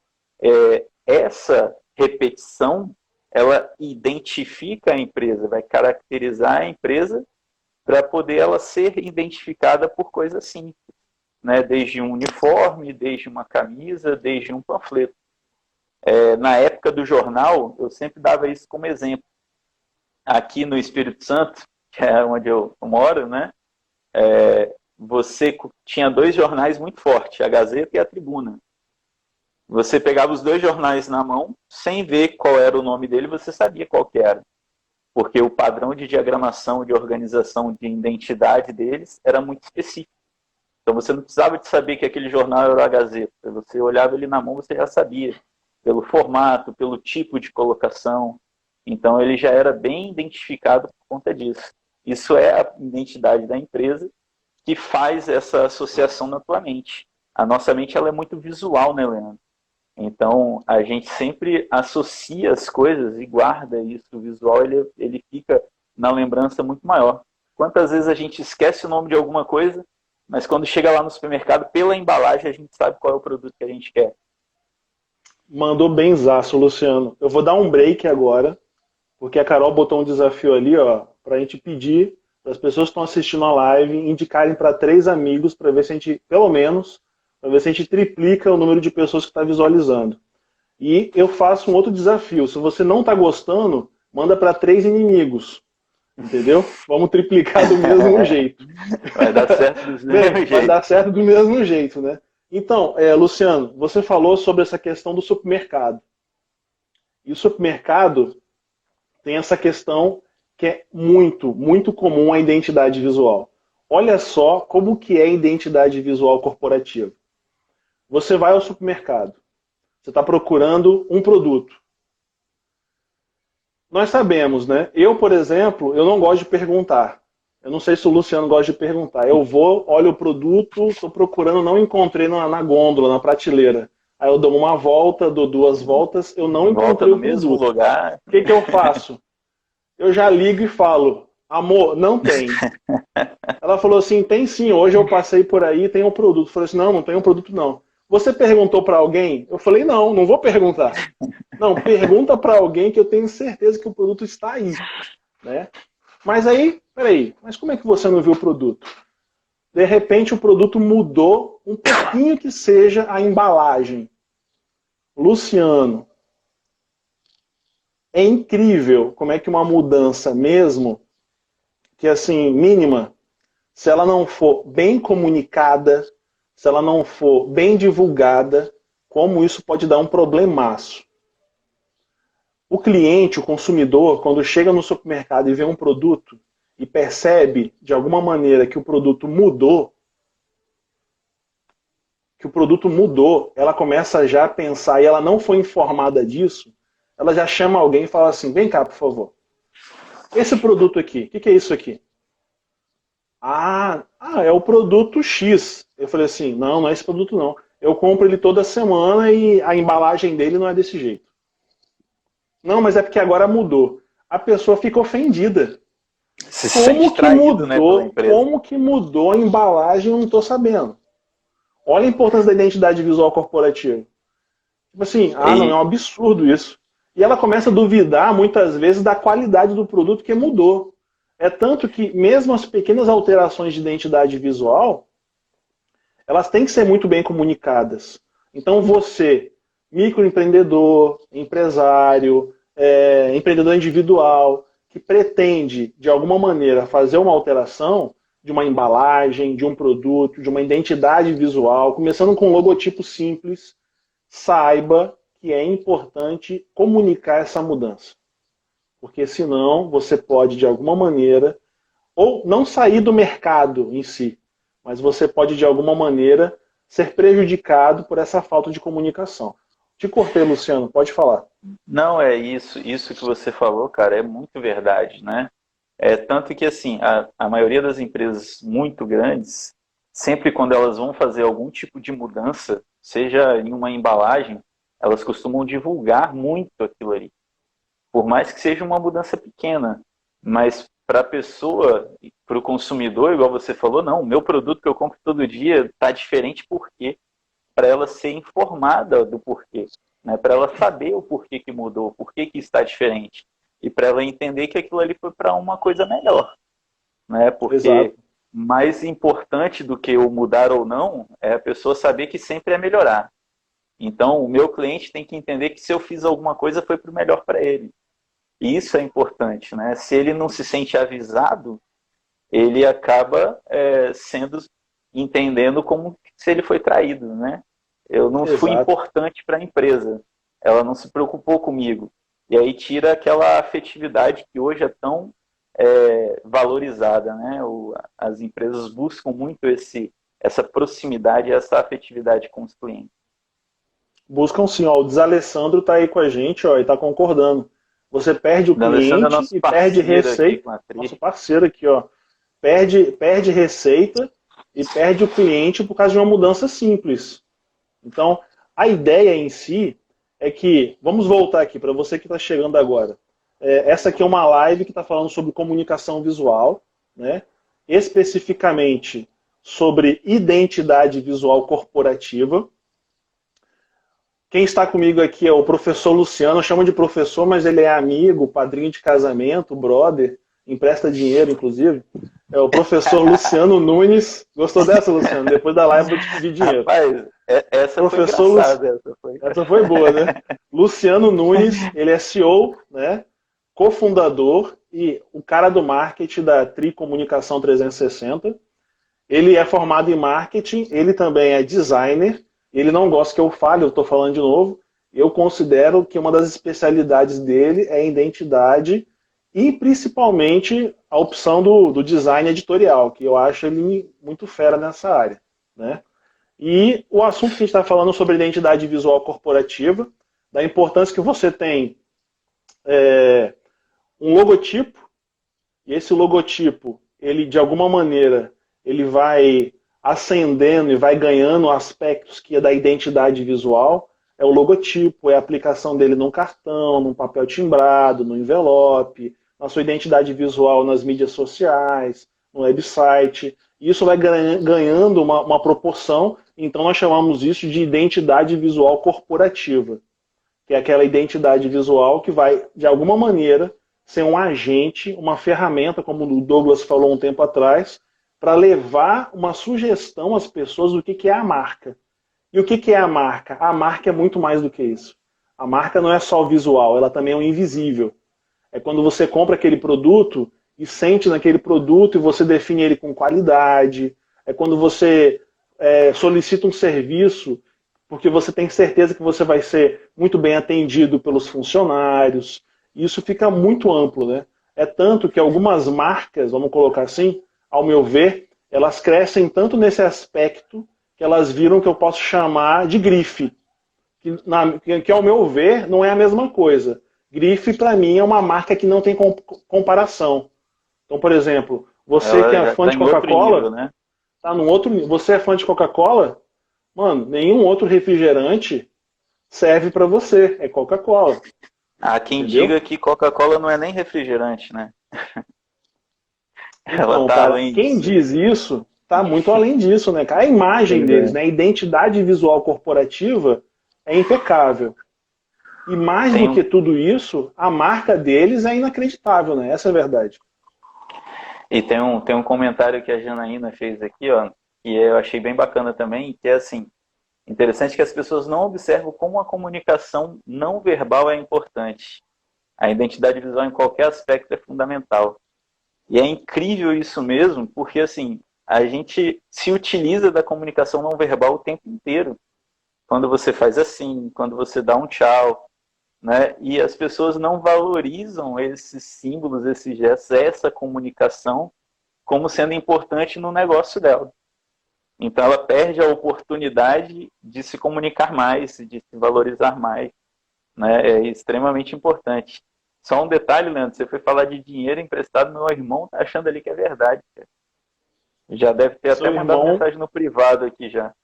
Essa repetição, ela identifica a empresa, vai caracterizar a empresa para poder ela ser identificada por coisas simples, né? Desde um uniforme, desde uma camisa, desde um panfleto. Na época do jornal, eu sempre dava isso como exemplo. Aqui no Espírito Santo, que é onde eu moro, né? Você tinha 2 jornais muito fortes, a Gazeta e a Tribuna. Você pegava os 2 jornais na mão, sem ver qual era o nome dele, você sabia qual que era. Porque o padrão de diagramação, de organização, de identidade deles era muito específico. Então você não precisava de saber que aquele jornal era a Gazeta. Você olhava ele na mão, você já sabia. Pelo formato, pelo tipo de colocação. Então ele já era bem identificado por conta disso. Isso é a identidade da empresa que faz essa associação na tua mente. A nossa mente ela é muito visual, né, Leandro? Então a gente sempre associa as coisas e guarda isso. O visual ele fica na lembrança muito maior. Quantas vezes a gente esquece o nome de alguma coisa, mas quando chega lá no supermercado, pela embalagem, a gente sabe qual é o produto que a gente quer. Mandou benzaço, Luciano. Eu vou dar um break agora, porque a Carol botou um desafio ali, ó, pra gente pedir para as pessoas que estão assistindo a live indicarem para 3 amigos, para ver se a gente, pelo menos, para ver se a gente triplica o número de pessoas que está visualizando. E eu faço um outro desafio. Se você não está gostando, manda para 3 inimigos. Entendeu? Vamos triplicar do mesmo jeito. Vai dar certo do mesmo jeito. Vai dar certo do mesmo jeito, né? Então, Luciano, você falou sobre essa questão do supermercado. E o supermercado tem essa questão que é muito, muito comum à identidade visual. Olha só como que é a identidade visual corporativa. Você vai ao supermercado. Você está procurando um produto. Nós sabemos, né? Eu, por exemplo, eu não gosto de perguntar. Eu não sei se o Luciano gosta de perguntar. Eu vou, olho o produto, estou procurando, não encontrei na gôndola, na prateleira. Aí eu dou uma volta, dou 2 voltas, eu não encontrei o mesmo produto. Lugar. O que eu faço? Eu já ligo e falo, amor, não tem. Ela falou assim, tem sim, hoje eu passei por aí, tem um produto. Eu falei assim, não tem um produto não. Você perguntou para alguém? Eu falei, não vou perguntar. Não, pergunta para alguém que eu tenho certeza que o produto está aí, né? Mas aí, peraí, mas como é que você não viu o produto? De repente o produto mudou um pouquinho que seja a embalagem. Luciano, é incrível como é que uma mudança mesmo, que assim, mínima, se ela não for bem comunicada, se ela não for bem divulgada, como isso pode dar um problemaço. O cliente, o consumidor, quando chega no supermercado e vê um produto e percebe, de alguma maneira, que o produto mudou, ela começa já a pensar, e ela não foi informada disso, ela já chama alguém e fala assim, vem cá, por favor. Esse produto aqui, o que é isso aqui? É o produto X. Eu falei assim, não é esse produto não. Eu compro ele toda semana e a embalagem dele não é desse jeito. Não, mas é porque agora mudou. A pessoa fica ofendida. Se sente traído, né, pela empresa. Como que mudou a embalagem? Eu não estou sabendo. Olha a importância da identidade visual corporativa. Tipo assim, não, é um absurdo isso. E ela começa a duvidar, muitas vezes, da qualidade do produto que mudou. É tanto que, mesmo as pequenas alterações de identidade visual, elas têm que ser muito bem comunicadas. Então você, microempreendedor, empresário, empreendedor individual, que pretende, de alguma maneira, fazer uma alteração de uma embalagem, de um produto, de uma identidade visual, começando com um logotipo simples, saiba que é importante comunicar essa mudança. Porque senão você pode, de alguma maneira, ou não sair do mercado em si, mas você pode, de alguma maneira, ser prejudicado por essa falta de comunicação. Te cortei, Luciano, pode falar. Não, é isso que você falou, cara, é muito verdade, né? Tanto que, assim, a maioria das empresas muito grandes, sempre quando elas vão fazer algum tipo de mudança, seja em uma embalagem, elas costumam divulgar muito aquilo ali. Por mais que seja uma mudança pequena, mas para a pessoa, para o consumidor, igual você falou, não, o meu produto que eu compro todo dia está diferente por quê? Para ela ser informada do porquê, né? Para ela saber o porquê que mudou, por que está diferente. E para ela entender que aquilo ali foi para uma coisa melhor. Né? Porque Exato. mais importante do que o mudar ou não é a pessoa saber que sempre é melhorar. Então, o meu cliente tem que entender que se eu fiz alguma coisa foi para o melhor para ele. E isso é importante, né? Se ele não se sente avisado, ele acaba entendendo como se ele foi traído, né? Eu não fui importante para a empresa, ela não se preocupou comigo. E aí tira aquela afetividade que hoje é tão valorizada, né? As empresas buscam muito essa proximidade e essa afetividade com os clientes. Buscam sim, ó, o Desalessandro está aí com a gente, ó, e está concordando. Você perde o cliente e perde receita. Nosso parceiro aqui, ó. Perde receita e perde o cliente por causa de uma mudança simples. Então, a ideia em si é que, vamos voltar aqui para você que está chegando agora. Essa aqui é uma live que está falando sobre comunicação visual, né? Especificamente sobre identidade visual corporativa. Quem está comigo aqui é o professor Luciano, chama de professor, mas ele é amigo, padrinho de casamento, brother, empresta dinheiro, inclusive. É o professor Luciano Nunes. Gostou dessa, Luciano? Depois da live eu vou te pedir dinheiro. Rapaz, essa foi engraçada. Essa foi boa, né? Luciano Nunes, ele é CEO, né? Cofundador e o cara do marketing da Tri Comunicação 360. Ele é formado em marketing, ele também é designer. Ele não gosta que eu fale, eu estou falando de novo. Eu considero que uma das especialidades dele é a identidade e principalmente a opção do design editorial, que eu acho ele muito fera nessa área, né? E o assunto que a gente está falando sobre identidade visual corporativa, da importância que você tem um logotipo, e esse logotipo, ele de alguma maneira, ele vai ascendendo e vai ganhando aspectos que é da identidade visual, é o logotipo, é a aplicação dele num cartão, num papel timbrado, no envelope, na sua identidade visual nas mídias sociais, no website. Isso vai ganhando uma proporção, então nós chamamos isso de identidade visual corporativa, que é aquela identidade visual que vai, de alguma maneira, ser um agente, uma ferramenta, como o Douglas falou um tempo atrás, para levar uma sugestão às pessoas do que é a marca. E o que é a marca? A marca é muito mais do que isso. A marca não é só o visual, ela também é o invisível. É quando você compra aquele produto e sente naquele produto e você define ele com qualidade. É quando você solicita um serviço porque você tem certeza que você vai ser muito bem atendido pelos funcionários. Isso fica muito amplo, né? É tanto que algumas marcas, vamos colocar assim, ao meu ver, elas crescem tanto nesse aspecto que elas viram que eu posso chamar de grife. Que ao meu ver, não é a mesma coisa. Grife, para mim, é uma marca que não tem comparação. Então, por exemplo, você que é fã de Coca-Cola, né? Tá num outro nível. Você é fã de Coca-Cola? Mano, nenhum outro refrigerante serve para você. É Coca-Cola. Há quem diga que Coca-Cola não é nem refrigerante, né? Então, cara, quem diz isso tá muito além disso, né? A imagem deles, né? A identidade visual corporativa é impecável. E mais do que tudo isso, a marca deles é inacreditável, né? Essa é a verdade. E tem um comentário que a Janaína fez aqui, ó, que eu achei bem bacana também, que é assim, interessante que as pessoas não observam como a comunicação não verbal é importante. A identidade visual em qualquer aspecto é fundamental. E é incrível isso mesmo, porque assim, a gente se utiliza da comunicação não verbal o tempo inteiro. Quando você faz assim, quando você dá um tchau, né? E as pessoas não valorizam esses símbolos, esses gestos, essa comunicação como sendo importante no negócio dela. Então ela perde a oportunidade de se comunicar mais, de se valorizar mais, né? É extremamente importante. Só um detalhe, Leandro, você foi falar de dinheiro emprestado, meu irmão tá achando ali que é verdade, cara. Já deve ter até mandado mensagem no privado aqui já.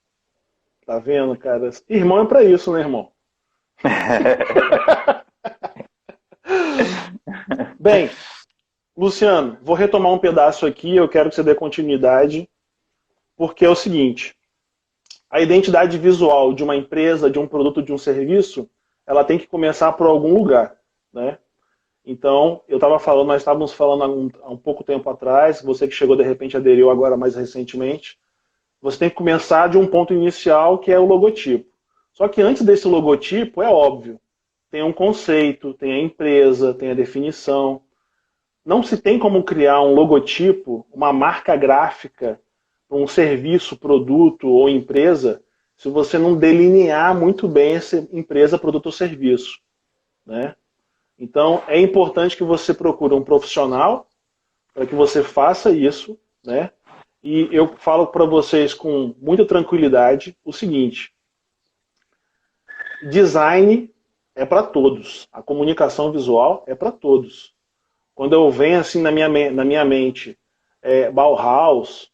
Tá vendo, cara? Irmão é pra isso, né, irmão? Bem, Luciano, vou retomar um pedaço aqui, eu quero que você dê continuidade, porque é o seguinte, a identidade visual de uma empresa, de um produto, de um serviço, ela tem que começar por algum lugar, né? Então, nós estávamos falando há um pouco tempo atrás, você que chegou de repente aderiu agora mais recentemente, você tem que começar de um ponto inicial que é o logotipo. Só que antes desse logotipo, é óbvio, tem um conceito, tem a empresa, tem a definição. Não se tem como criar um logotipo, uma marca gráfica, um serviço, produto ou empresa, se você não delinear muito bem essa empresa, produto ou serviço, né? Então, é importante que você procure um profissional para que você faça isso, né? E eu falo para vocês com muita tranquilidade o seguinte: design é para todos, a comunicação visual é para todos. Quando eu venho assim na minha mente Bauhaus,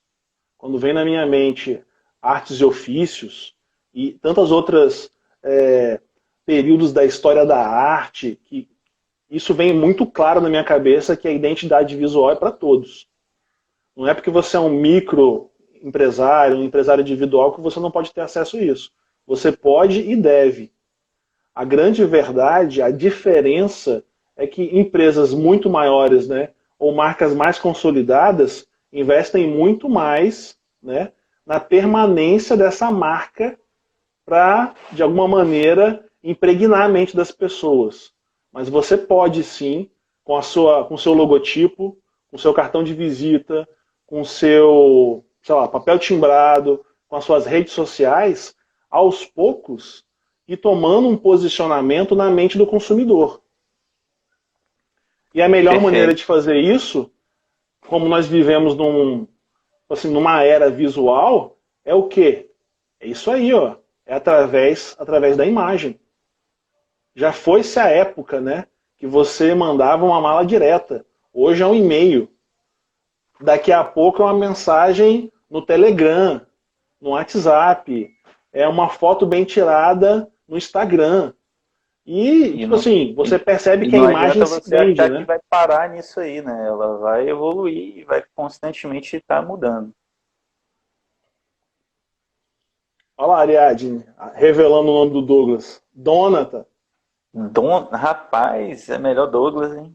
quando vem na minha mente artes e ofícios e tantas outras períodos da história da arte, que isso vem muito claro na minha cabeça que a identidade visual é para todos. Não é porque você é um micro empresário, um empresário individual, que você não pode ter acesso a isso. Você pode e deve. A grande verdade, a diferença é que empresas muito maiores, né, ou marcas mais consolidadas investem muito mais, né, na permanência dessa marca para, de alguma maneira, impregnar a mente das pessoas. Mas você pode sim, com o seu logotipo, com o seu cartão de visita, com o seu, sei lá, papel timbrado, com as suas redes sociais, aos poucos, e tomando um posicionamento na mente do consumidor. E a melhor maneira de fazer isso, como nós vivemos numa era visual, é o quê? É isso aí, ó. É através da imagem. Já foi-se a época, né, que você mandava uma mala direta. Hoje é um e-mail. Daqui a pouco é uma mensagem no Telegram, no WhatsApp. É uma foto bem tirada no Instagram. E tipo assim, você percebe que a imagem se vende, né? Que vai parar nisso aí, né? Ela vai evoluir e vai constantemente estar mudando. Olha lá, Ariadne, revelando o nome do Douglas. Donata. Rapaz, é melhor Douglas, hein?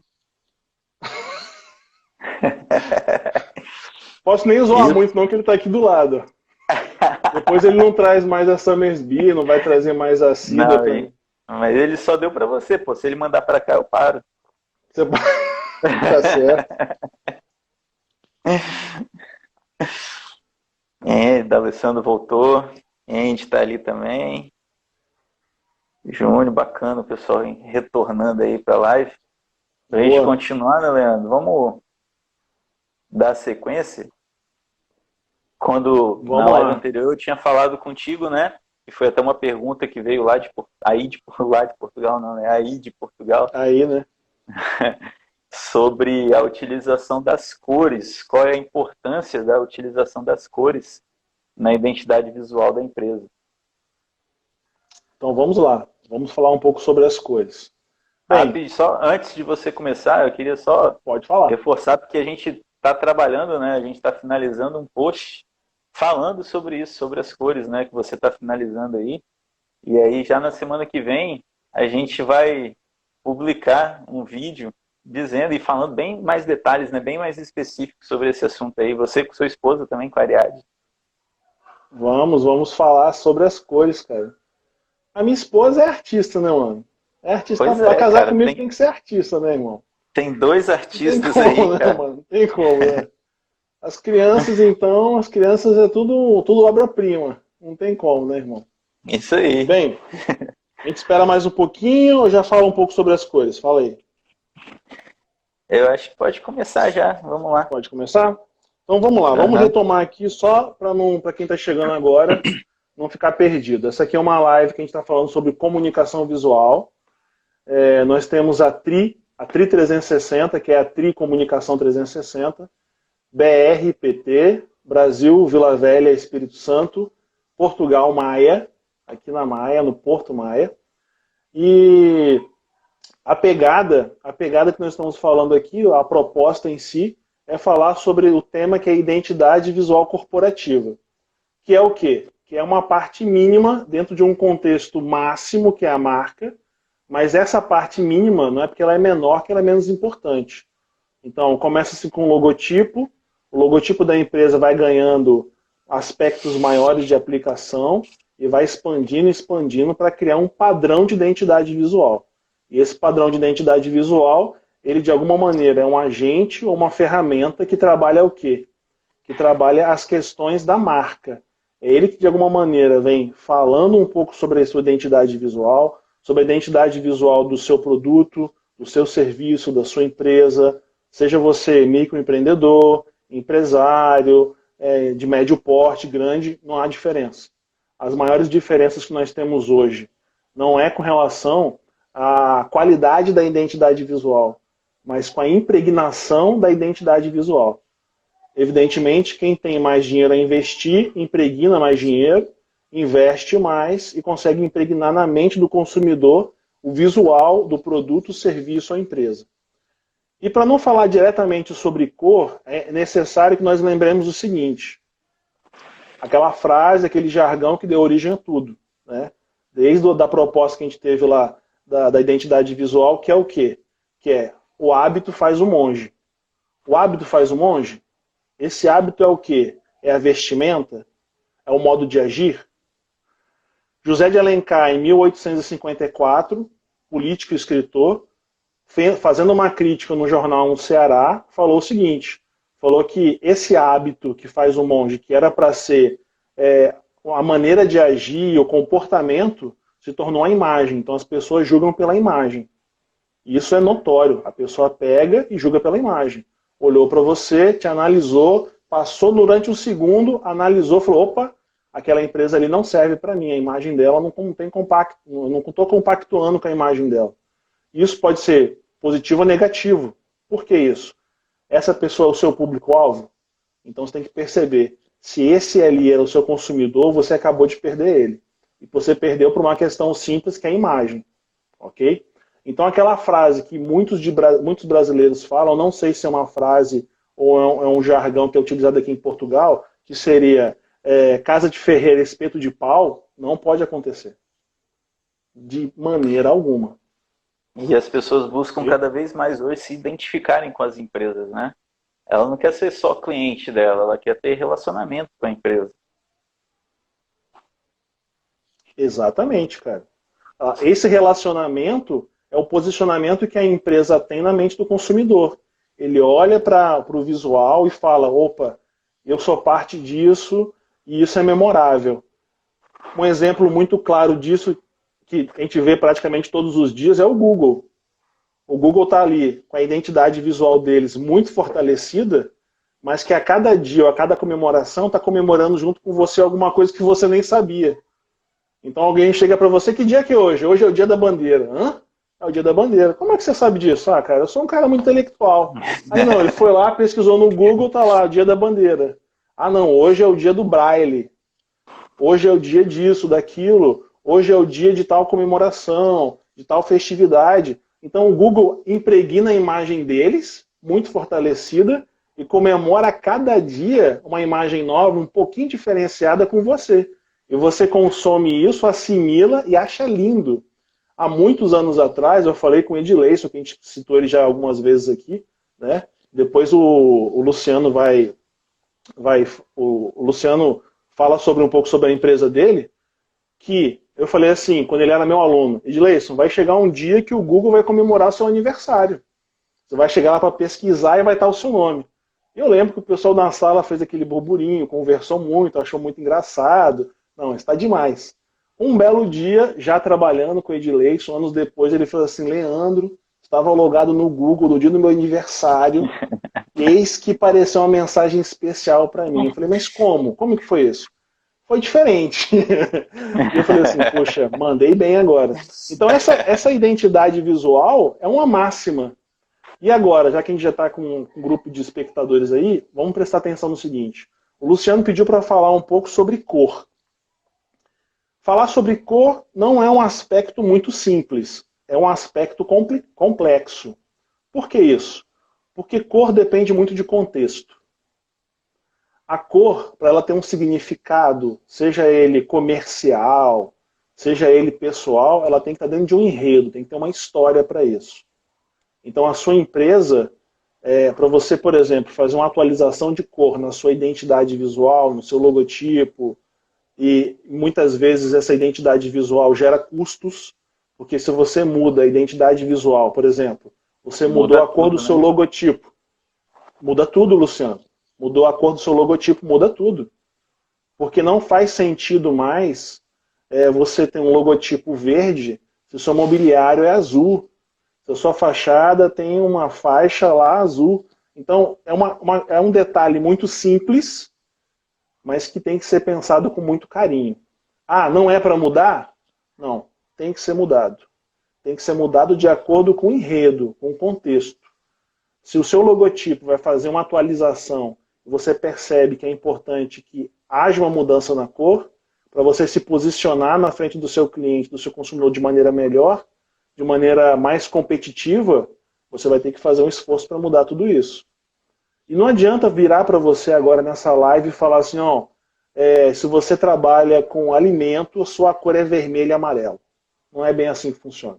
Posso nem zoar muito não, que ele tá aqui do lado. Depois ele não traz mais a Summersby, não vai trazer mais a Cida pra mim. Mas ele só deu pra você, pô. Se ele mandar pra cá, eu paro. Você... Tá certo. D'Alessandro voltou. Andy está ali também. Júnior, bacana, o pessoal retornando aí para a live. Para a gente continuar, né, Leandro? Vamos dar sequência. Na live anterior eu tinha falado contigo, né? E foi até uma pergunta que veio lá de Portugal, não, né? Aí de Portugal. Aí, né? Sobre a utilização das cores. Qual é a importância da utilização das cores na identidade visual da empresa? Então vamos lá. Vamos falar um pouco sobre as cores. Bem, só antes de você começar, eu queria só pode falar. Reforçar, porque a gente está trabalhando, né? A gente está finalizando um post falando sobre isso, sobre as cores, né? Que você está finalizando aí. E aí, já na semana que vem, a gente vai publicar um vídeo dizendo e falando bem mais detalhes, né? Bem mais específicos sobre esse assunto aí. Você com sua esposa também, com a Ariadne. Vamos falar sobre as cores, cara. A minha esposa é artista, né, mano? É artista. Pra casar cara, comigo tem que ser artista, né, irmão? Tem dois artistas tem como, aí, cara. Né, mano? Tem como, né? As crianças, então, é tudo obra-prima. Não tem como, né, irmão? Isso aí. Bem, a gente espera mais um pouquinho ou já fala um pouco sobre as cores? Fala aí. Eu acho que pode começar já. Vamos lá. Pode começar? Então vamos lá. Vamos retomar aqui só para quem está chegando agora não ficar perdido. Essa aqui é uma live que a gente está falando sobre comunicação visual. Nós temos a TRI 360, que é a TRI Comunicação 360, BRPT, Brasil, Vila Velha, Espírito Santo, Portugal, Maia, aqui na Maia, no Porto Maia. E a pegada que nós estamos falando aqui, a proposta em si, é falar sobre o tema que é identidade visual corporativa. Que é o quê? Que é uma parte mínima dentro de um contexto máximo, que é a marca, mas essa parte mínima não é porque ela é menor que ela é menos importante. Então, começa-se com o logotipo logotipo da empresa vai ganhando aspectos maiores de aplicação e vai expandindo para criar um padrão de identidade visual. E esse padrão de identidade visual, ele de alguma maneira é um agente ou uma ferramenta que trabalha o quê? Que trabalha as questões da marca. É ele que de alguma maneira vem falando um pouco sobre a sua identidade visual, sobre a identidade visual do seu produto, do seu serviço, da sua empresa, seja você microempreendedor, empresário, de médio porte, grande, não há diferença. As maiores diferenças que nós temos hoje não é com relação à qualidade da identidade visual, mas com a impregnação da identidade visual. Evidentemente, quem tem mais dinheiro a investir, impregna mais dinheiro, investe mais e consegue impregnar na mente do consumidor o visual do produto, serviço ou empresa. E para não falar diretamente sobre cor, é necessário que nós lembremos o seguinte: aquela frase, aquele jargão que deu origem a tudo, né? Desde a proposta que a gente teve lá da identidade visual, que é o quê? Que é o hábito faz o monge. O hábito faz o monge? Esse hábito é o quê? É a vestimenta? É o modo de agir? José de Alencar, em 1854, político e escritor, fazendo uma crítica no jornal no Ceará, falou o seguinte, falou que esse hábito que faz o monge, que era para ser a maneira de agir, o comportamento, se tornou a imagem. Então as pessoas julgam pela imagem. Isso é notório. A pessoa pega e julga pela imagem. Olhou para você, te analisou, passou durante um segundo, analisou, falou, opa, aquela empresa ali não serve para mim, a imagem dela não estou compactuando com a imagem dela. Isso pode ser positivo ou negativo. Por que isso? Essa pessoa é o seu público-alvo? Então você tem que perceber, se esse ali era o seu consumidor, você acabou de perder ele. E você perdeu por uma questão simples, que é a imagem. Ok? Então aquela frase que muitos brasileiros falam, não sei se é uma frase ou é um jargão que é utilizado aqui em Portugal, que seria casa de ferreiro, espeto de pau, não pode acontecer. De maneira alguma. E as pessoas buscam cada vez mais hoje se identificarem com as empresas, né? Ela não quer ser só cliente dela, ela quer ter relacionamento com a empresa. Exatamente, cara. Esse relacionamento é o posicionamento que a empresa tem na mente do consumidor. Ele olha para o visual e fala, opa, eu sou parte disso, e isso é memorável. Um exemplo muito claro disso, que a gente vê praticamente todos os dias, é o Google. O Google está ali com a identidade visual deles muito fortalecida, mas que a cada dia ou a cada comemoração está comemorando junto com você alguma coisa que você nem sabia. Então alguém chega para você, que dia que é hoje? Hoje é o dia da bandeira. Hã? É o dia da bandeira. Como é que você sabe disso? Ah, cara, eu sou um cara muito intelectual. Aí não, ele foi lá, pesquisou no Google, tá lá, dia da bandeira. Ah não, hoje é o dia do Braille. Hoje é o dia disso, daquilo. Hoje é o dia de tal comemoração, de tal festividade. Então o Google impregna a imagem deles, muito fortalecida, e comemora a cada dia uma imagem nova, um pouquinho diferenciada com você. E você consome isso, assimila e acha lindo. Há muitos anos atrás, eu falei com o Edilson, que a gente citou ele já algumas vezes aqui, né? Depois o Luciano o Luciano fala um pouco sobre a empresa dele, que eu falei assim, quando ele era meu aluno, Edilson, vai chegar um dia que o Google vai comemorar seu aniversário. Você vai chegar lá para pesquisar e vai estar o seu nome. Eu lembro que o pessoal da sala fez aquele burburinho, conversou muito, achou muito engraçado. Não, está demais. Um belo dia, já trabalhando com o Edilson, anos depois, ele falou assim, Leandro, estava logado no Google no dia do meu aniversário, e eis que apareceu uma mensagem especial para mim. Eu falei, mas como? Como que foi isso? Foi diferente. E eu falei assim, poxa, mandei bem agora. Então essa identidade visual é uma máxima. E agora, já que a gente já está com um grupo de espectadores aí, vamos prestar atenção no seguinte. O Luciano pediu para falar um pouco sobre cor. Falar sobre cor não é um aspecto muito simples, é um aspecto complexo. Por que isso? Porque cor depende muito de contexto. A cor, para ela ter um significado, seja ele comercial, seja ele pessoal, ela tem que estar dentro de um enredo, tem que ter uma história para isso. Então a sua empresa, para você, por exemplo, fazer uma atualização de cor na sua identidade visual, no seu logotipo, e muitas vezes essa identidade visual gera custos, porque se você muda a identidade visual, por exemplo, você mudou a cor do seu logotipo, muda tudo, Luciano. Mudou a cor do seu logotipo, muda tudo. Porque não faz sentido mais você ter um logotipo verde se o seu mobiliário é azul. Se a sua fachada tem uma faixa lá azul. Então, é um detalhe muito simples, mas que tem que ser pensado com muito carinho. Ah, não é para mudar? Não, tem que ser mudado. Tem que ser mudado de acordo com o enredo, com o contexto. Se o seu logotipo vai fazer uma atualização, você percebe que é importante que haja uma mudança na cor, para você se posicionar na frente do seu cliente, do seu consumidor de maneira melhor, de maneira mais competitiva, você vai ter que fazer um esforço para mudar tudo isso. E não adianta virar para você agora nessa live e falar assim, ó, se você trabalha com alimento, a sua cor é vermelho e amarelo. Não é bem assim que funciona.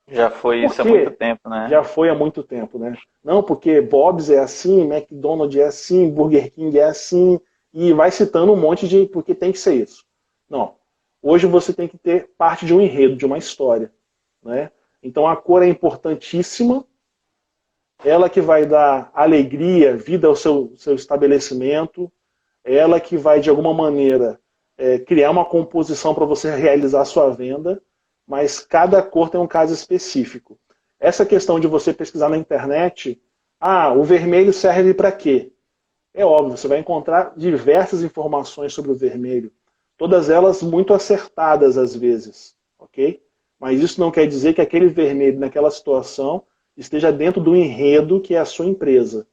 Já foi isso há muito tempo, né? Já foi há muito tempo, né? Não, porque Bob's é assim, McDonald's é assim, Burger King é assim, e vai citando um monte de... porque tem que ser isso. Não. Hoje você tem que ter parte de um enredo, de uma história. Né? Então a cor é importantíssima, ela que vai dar alegria, vida ao seu estabelecimento, ela que vai de alguma maneira criar uma composição para você realizar a sua venda, mas cada cor tem um caso específico. Essa questão de você pesquisar na internet, o vermelho serve para quê? É óbvio, você vai encontrar diversas informações sobre o vermelho, todas elas muito acertadas às vezes, ok? Mas isso não quer dizer que aquele vermelho naquela situação esteja dentro do enredo que é a sua empresa.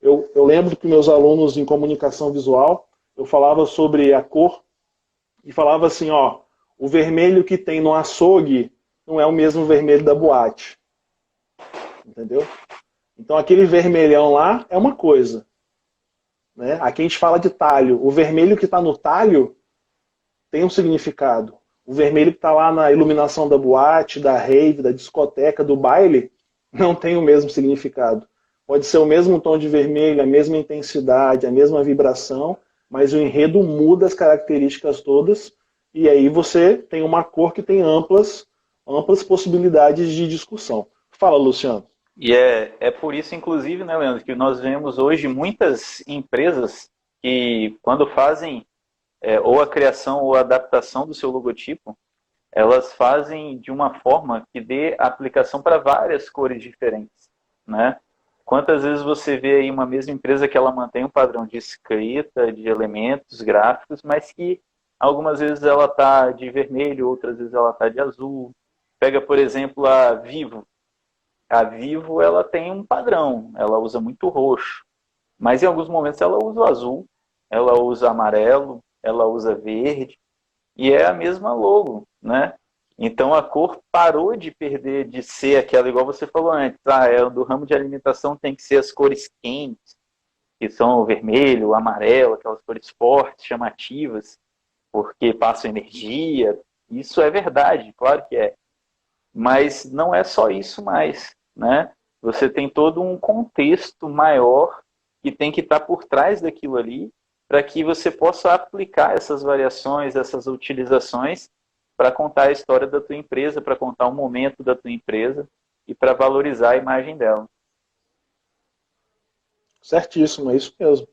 Eu lembro que meus alunos em comunicação visual, eu falava sobre a cor e falava assim, ó, o vermelho que tem no açougue não é o mesmo vermelho da boate. Entendeu? Então aquele vermelhão lá é uma coisa. Né? Aqui a gente fala de talho. O vermelho que está no talho tem um significado. O vermelho que está lá na iluminação da boate, da rave, da discoteca, do baile, não tem o mesmo significado. Pode ser o mesmo tom de vermelho, a mesma intensidade, a mesma vibração, mas o enredo muda as características todas, e aí você tem uma cor que tem amplas possibilidades de discussão. Fala, Luciano. E é por isso, inclusive, né, Leandro, que nós vemos hoje muitas empresas que, quando fazem ou a criação ou a adaptação do seu logotipo, elas fazem de uma forma que dê aplicação para várias cores diferentes, né? Quantas vezes você vê aí uma mesma empresa que ela mantém um padrão de escrita, de elementos gráficos, mas que algumas vezes ela está de vermelho, outras vezes ela está de azul. Pega, por exemplo, a Vivo. A Vivo, ela tem um padrão, ela usa muito roxo, mas em alguns momentos ela usa o azul, ela usa amarelo, ela usa verde, e é a mesma logo, né? Então a cor parou de perder de ser aquela, igual você falou antes, do ramo de alimentação tem que ser as cores quentes, que são o vermelho, o amarelo, aquelas cores fortes, chamativas, porque passam energia. Isso é verdade, claro que é. Mas não é só isso mais, né? Você tem todo um contexto maior que tem que estar por trás daquilo ali, para que você possa aplicar essas variações, essas utilizações, para contar a história da tua empresa, para contar o momento da tua empresa e para valorizar a imagem dela. Certíssimo, é isso mesmo.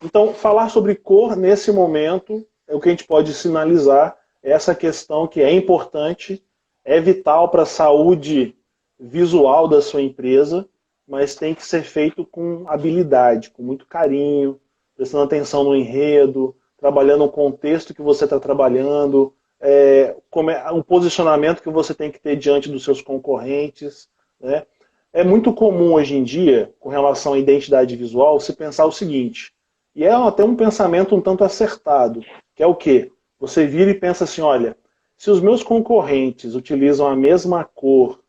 Então, falar sobre cor nesse momento é o que a gente pode sinalizar, essa questão que é importante, é vital para a saúde visual da sua empresa, mas tem que ser feito com habilidade, com muito carinho, prestando atenção no enredo, trabalhando o contexto que você está trabalhando, o posicionamento que você tem que ter diante dos seus concorrentes, né? É muito comum hoje em dia, com relação à identidade visual, se pensar o seguinte, e é até um pensamento um tanto acertado, que é o quê? Você vira e pensa assim, olha, se os meus concorrentes utilizam a mesma cor,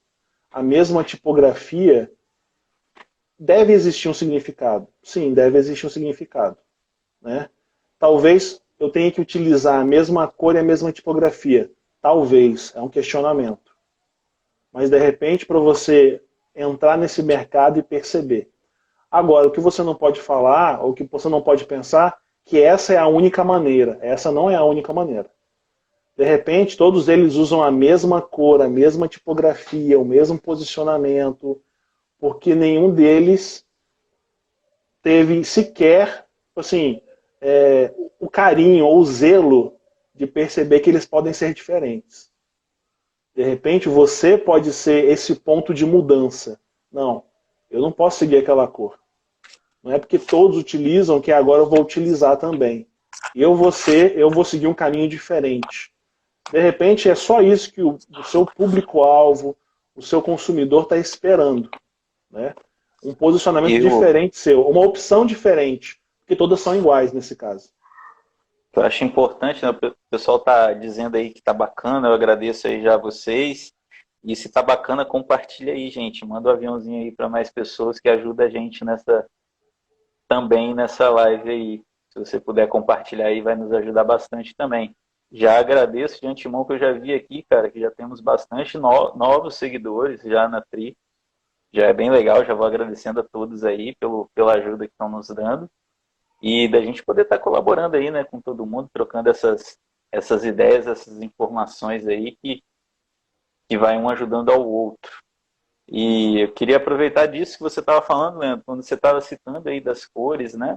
a mesma tipografia, deve existir um significado. Sim, deve existir um significado, né? Talvez eu tenha que utilizar a mesma cor e a mesma tipografia. Talvez, é um questionamento. Mas, de repente, para você entrar nesse mercado e perceber. Agora, o que você não pode falar, ou o que você não pode pensar, que essa é a única maneira. Essa não é a única maneira. De repente, todos eles usam a mesma cor, a mesma tipografia, o mesmo posicionamento, porque nenhum deles teve sequer, assim, o carinho ou o zelo de perceber que eles podem ser diferentes. De repente, você pode ser esse ponto de mudança. Não, eu não posso seguir aquela cor. Não é porque todos utilizam que agora eu vou utilizar também. Eu vou seguir um caminho diferente. De repente, é só isso que o seu público-alvo, o seu consumidor está esperando, né? Um posicionamento diferente seu, uma opção diferente, porque todas são iguais nesse caso. Eu acho importante, né? O pessoal está dizendo aí que está bacana, eu agradeço aí já a vocês. E se está bacana, compartilha aí, gente. Manda um aviãozinho aí para mais pessoas que ajuda a gente também nessa live aí. Se você puder compartilhar aí, vai nos ajudar bastante também. Já agradeço de antemão que eu já vi aqui, cara, que já temos bastante novos seguidores já na Tri. Já é bem legal, já vou agradecendo a todos aí pela ajuda que estão nos dando. E da gente poder estar colaborando aí, né, com todo mundo, trocando essas ideias, essas informações aí que vai um ajudando ao outro. E eu queria aproveitar disso que você estava falando, Leandro, quando você estava citando aí das cores, né?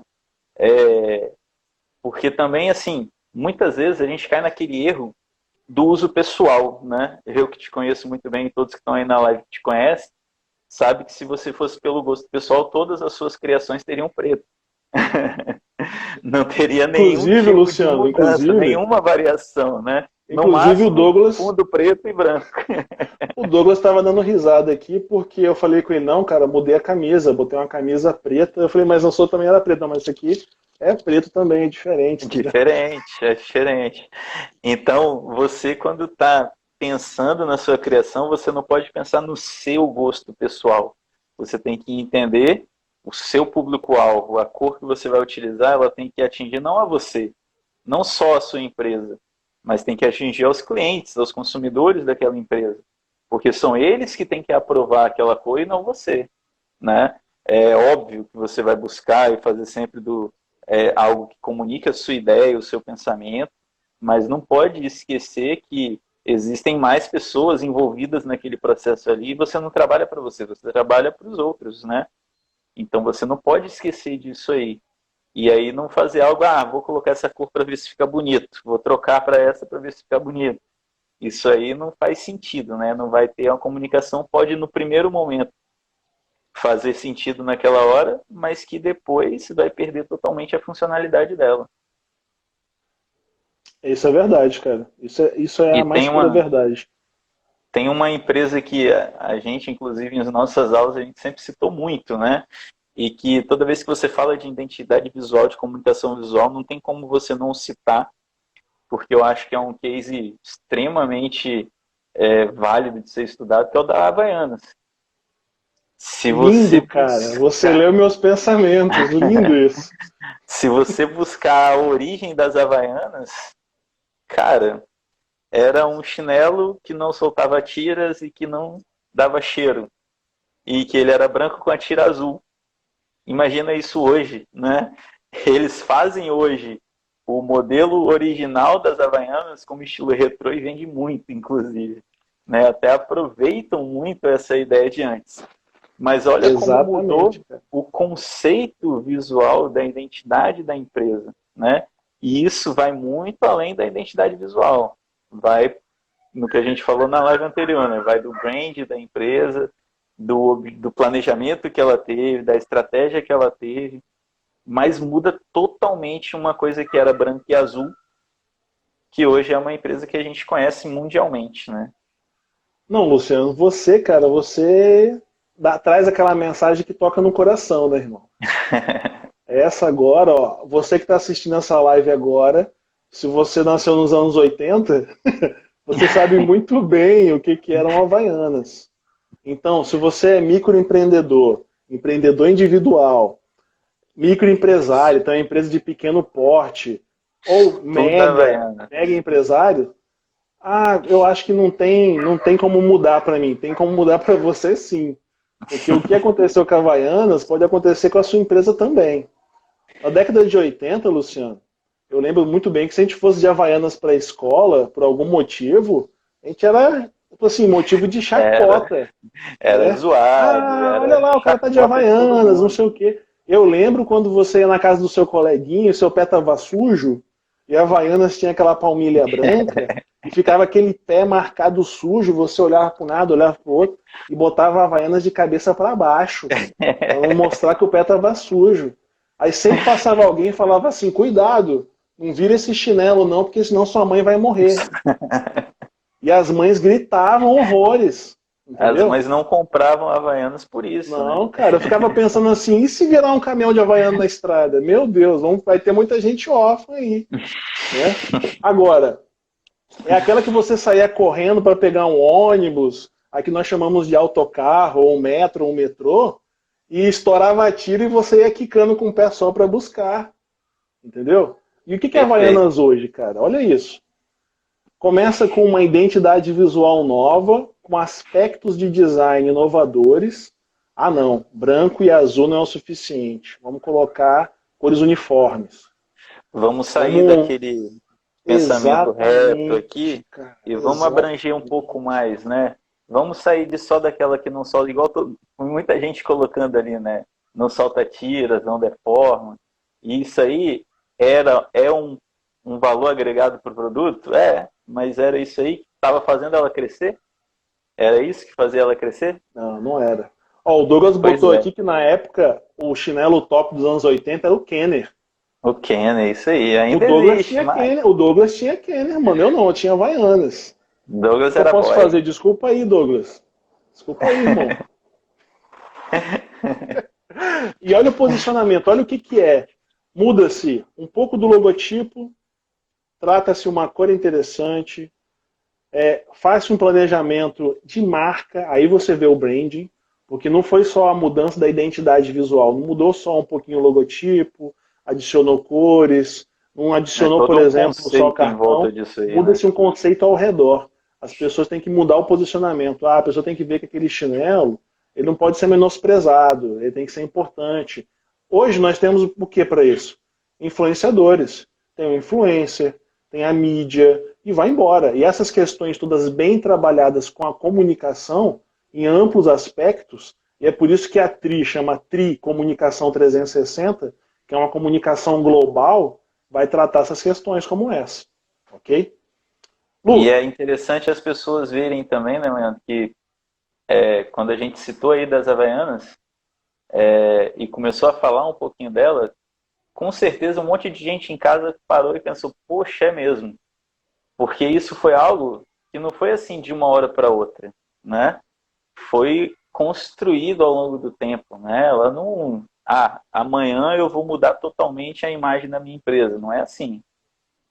Porque também, assim, muitas vezes a gente cai naquele erro do uso pessoal, né? Eu que te conheço muito bem, todos que estão aí na live que te conhecem, sabe que se você fosse pelo gosto pessoal, todas as suas criações teriam preto. Não teria nenhum tipo Luciano, de mudança, nenhuma variação, né? Inclusive no máximo, o Douglas, fundo preto e branco. O Douglas estava dando risada aqui porque eu falei com ele, não, cara, mudei a camisa, botei uma camisa preta. Eu falei, mas a sua também era preta, mas isso aqui é preto também, é diferente. É diferente. Então, você quando está pensando na sua criação, você não pode pensar no seu gosto pessoal. Você tem que entender o seu público-alvo, a cor que você vai utilizar, ela tem que atingir não a você, não só a sua empresa, mas tem que atingir aos clientes, aos consumidores daquela empresa. Porque são eles que têm que aprovar aquela cor e não você, né? É óbvio que você vai buscar e fazer sempre algo que comunique a sua ideia, o seu pensamento, mas não pode esquecer que existem mais pessoas envolvidas naquele processo ali e você não trabalha para você trabalha para os outros, né? Então você não pode esquecer disso aí. E aí não fazer algo, vou colocar essa cor para ver se fica bonito, vou trocar para essa para ver se fica bonito. Isso aí não faz sentido, né? Não vai ter uma comunicação, pode no primeiro momento fazer sentido naquela hora, mas que depois vai perder totalmente a funcionalidade dela. Isso é verdade, cara. Isso é a mais pura verdade. Tem uma empresa que a gente, inclusive, nas nossas aulas, a gente sempre citou muito, né? E que toda vez que você fala de identidade visual, de comunicação visual, não tem como você não citar, porque eu acho que é um case extremamente válido de ser estudado, que é o da Havaianas. Lindo, cara. Você leu meus pensamentos. Lindo isso. Se você buscar a origem das Havaianas, cara, era um chinelo que não soltava tiras e que não dava cheiro. E que ele era branco com a tira azul. Imagina isso hoje, né? Eles fazem hoje o modelo original das Havaianas como estilo retrô e vende muito, inclusive. Né? Até aproveitam muito essa ideia de antes. Mas olha como mudou o conceito visual da identidade da empresa, né? E isso vai muito além da identidade visual. Vai no que a gente falou na live anterior, né? Vai do brand da empresa, do planejamento que ela teve, da estratégia que ela teve, mas muda totalmente uma coisa que era branco e azul, que hoje é uma empresa que a gente conhece mundialmente, né? Não, Luciano, você traz aquela mensagem que toca no coração, né, irmão? Essa agora, ó, você que está assistindo essa live agora, se você nasceu nos anos 80, você sabe muito bem o que eram Havaianas. Então, se você é microempreendedor, empreendedor individual, microempresário, então é empresa de pequeno porte, ou mega empresário, eu acho que não tem como mudar para mim, tem como mudar para você sim. Porque o que aconteceu com a Havaianas pode acontecer com a sua empresa também. Na década de 80, Luciano, eu lembro muito bem que se a gente fosse de Havaianas para a escola, por algum motivo, a gente era, assim, motivo de chacota. Era zoado. Olha lá, o cara tá de Havaianas, não sei o quê. Eu lembro quando você ia na casa do seu coleguinha, seu pé tava sujo, e a Havaianas tinha aquela palmilha branca, e ficava aquele pé marcado sujo, você olhava para um lado, olhava para o outro, e botava a Havaianas de cabeça para baixo, para não mostrar que o pé estava sujo. Aí sempre passava alguém e falava assim, cuidado, não vira esse chinelo não, porque senão sua mãe vai morrer. E as mães gritavam horrores. Entendeu? As mães não compravam Havaianas por isso. Não, né? Cara, eu ficava pensando assim, e se virar um caminhão de Havaiana na estrada? Meu Deus, vai ter muita gente órfã aí. Né? Agora, é aquela que você saía correndo para pegar um ônibus, aqui nós chamamos de autocarro, ou um metro, ou um metrô, e estourava a tiro e você ia quicando com o pé só para buscar. Entendeu? E o que é Havaianas hoje, cara? Olha isso. Começa com uma identidade visual nova, com aspectos de design inovadores. Não, branco e azul não é o suficiente. Vamos colocar cores uniformes. Vamos sair daquele pensamento reto aqui, cara, e vamos abranger um pouco mais, né? Vamos sair de só daquela que não solta, igual muita gente colocando ali, né? Não solta tiras, não deforma. E isso aí é um valor agregado para o produto? Mas era isso aí que estava fazendo ela crescer? Era isso que fazia ela crescer? Não era. O Douglas botou aqui que na época o chinelo top dos anos 80 era o Kenner. O Kenner, isso aí. Ainda o Douglas tinha Kenner, mano. Eu tinha Havaianas. Douglas era boy. Eu posso fazer? Desculpa aí, Douglas. Desculpa aí, irmão. E olha o posicionamento, olha o que é. Muda-se um pouco do logotipo, trata-se uma cor interessante, faz um planejamento de marca, aí você vê o branding, porque não foi só a mudança da identidade visual, não mudou só um pouquinho o logotipo, adicionou cores, não adicionou, por exemplo, só cartão, muda-se um conceito ao redor. As pessoas têm que mudar o posicionamento. A pessoa tem que ver que aquele chinelo, ele não pode ser menosprezado, ele tem que ser importante. Hoje nós temos o que para isso? Influenciadores. Tem o influencer, tem a mídia, e vai embora. E essas questões todas bem trabalhadas com a comunicação, em amplos aspectos, e é por isso que a TRI chama TRI Comunicação 360, que é uma comunicação global, vai tratar essas questões como essa. Ok? Lu. E é interessante as pessoas verem também, né, Leandro, que quando a gente citou aí das Havaianas e começou a falar um pouquinho dela, com certeza um monte de gente em casa parou e pensou, poxa, é mesmo. Porque isso foi algo que não foi assim de uma hora para outra, né? Foi construído ao longo do tempo, né? Ela não... amanhã eu vou mudar totalmente a imagem da minha empresa. Não é assim.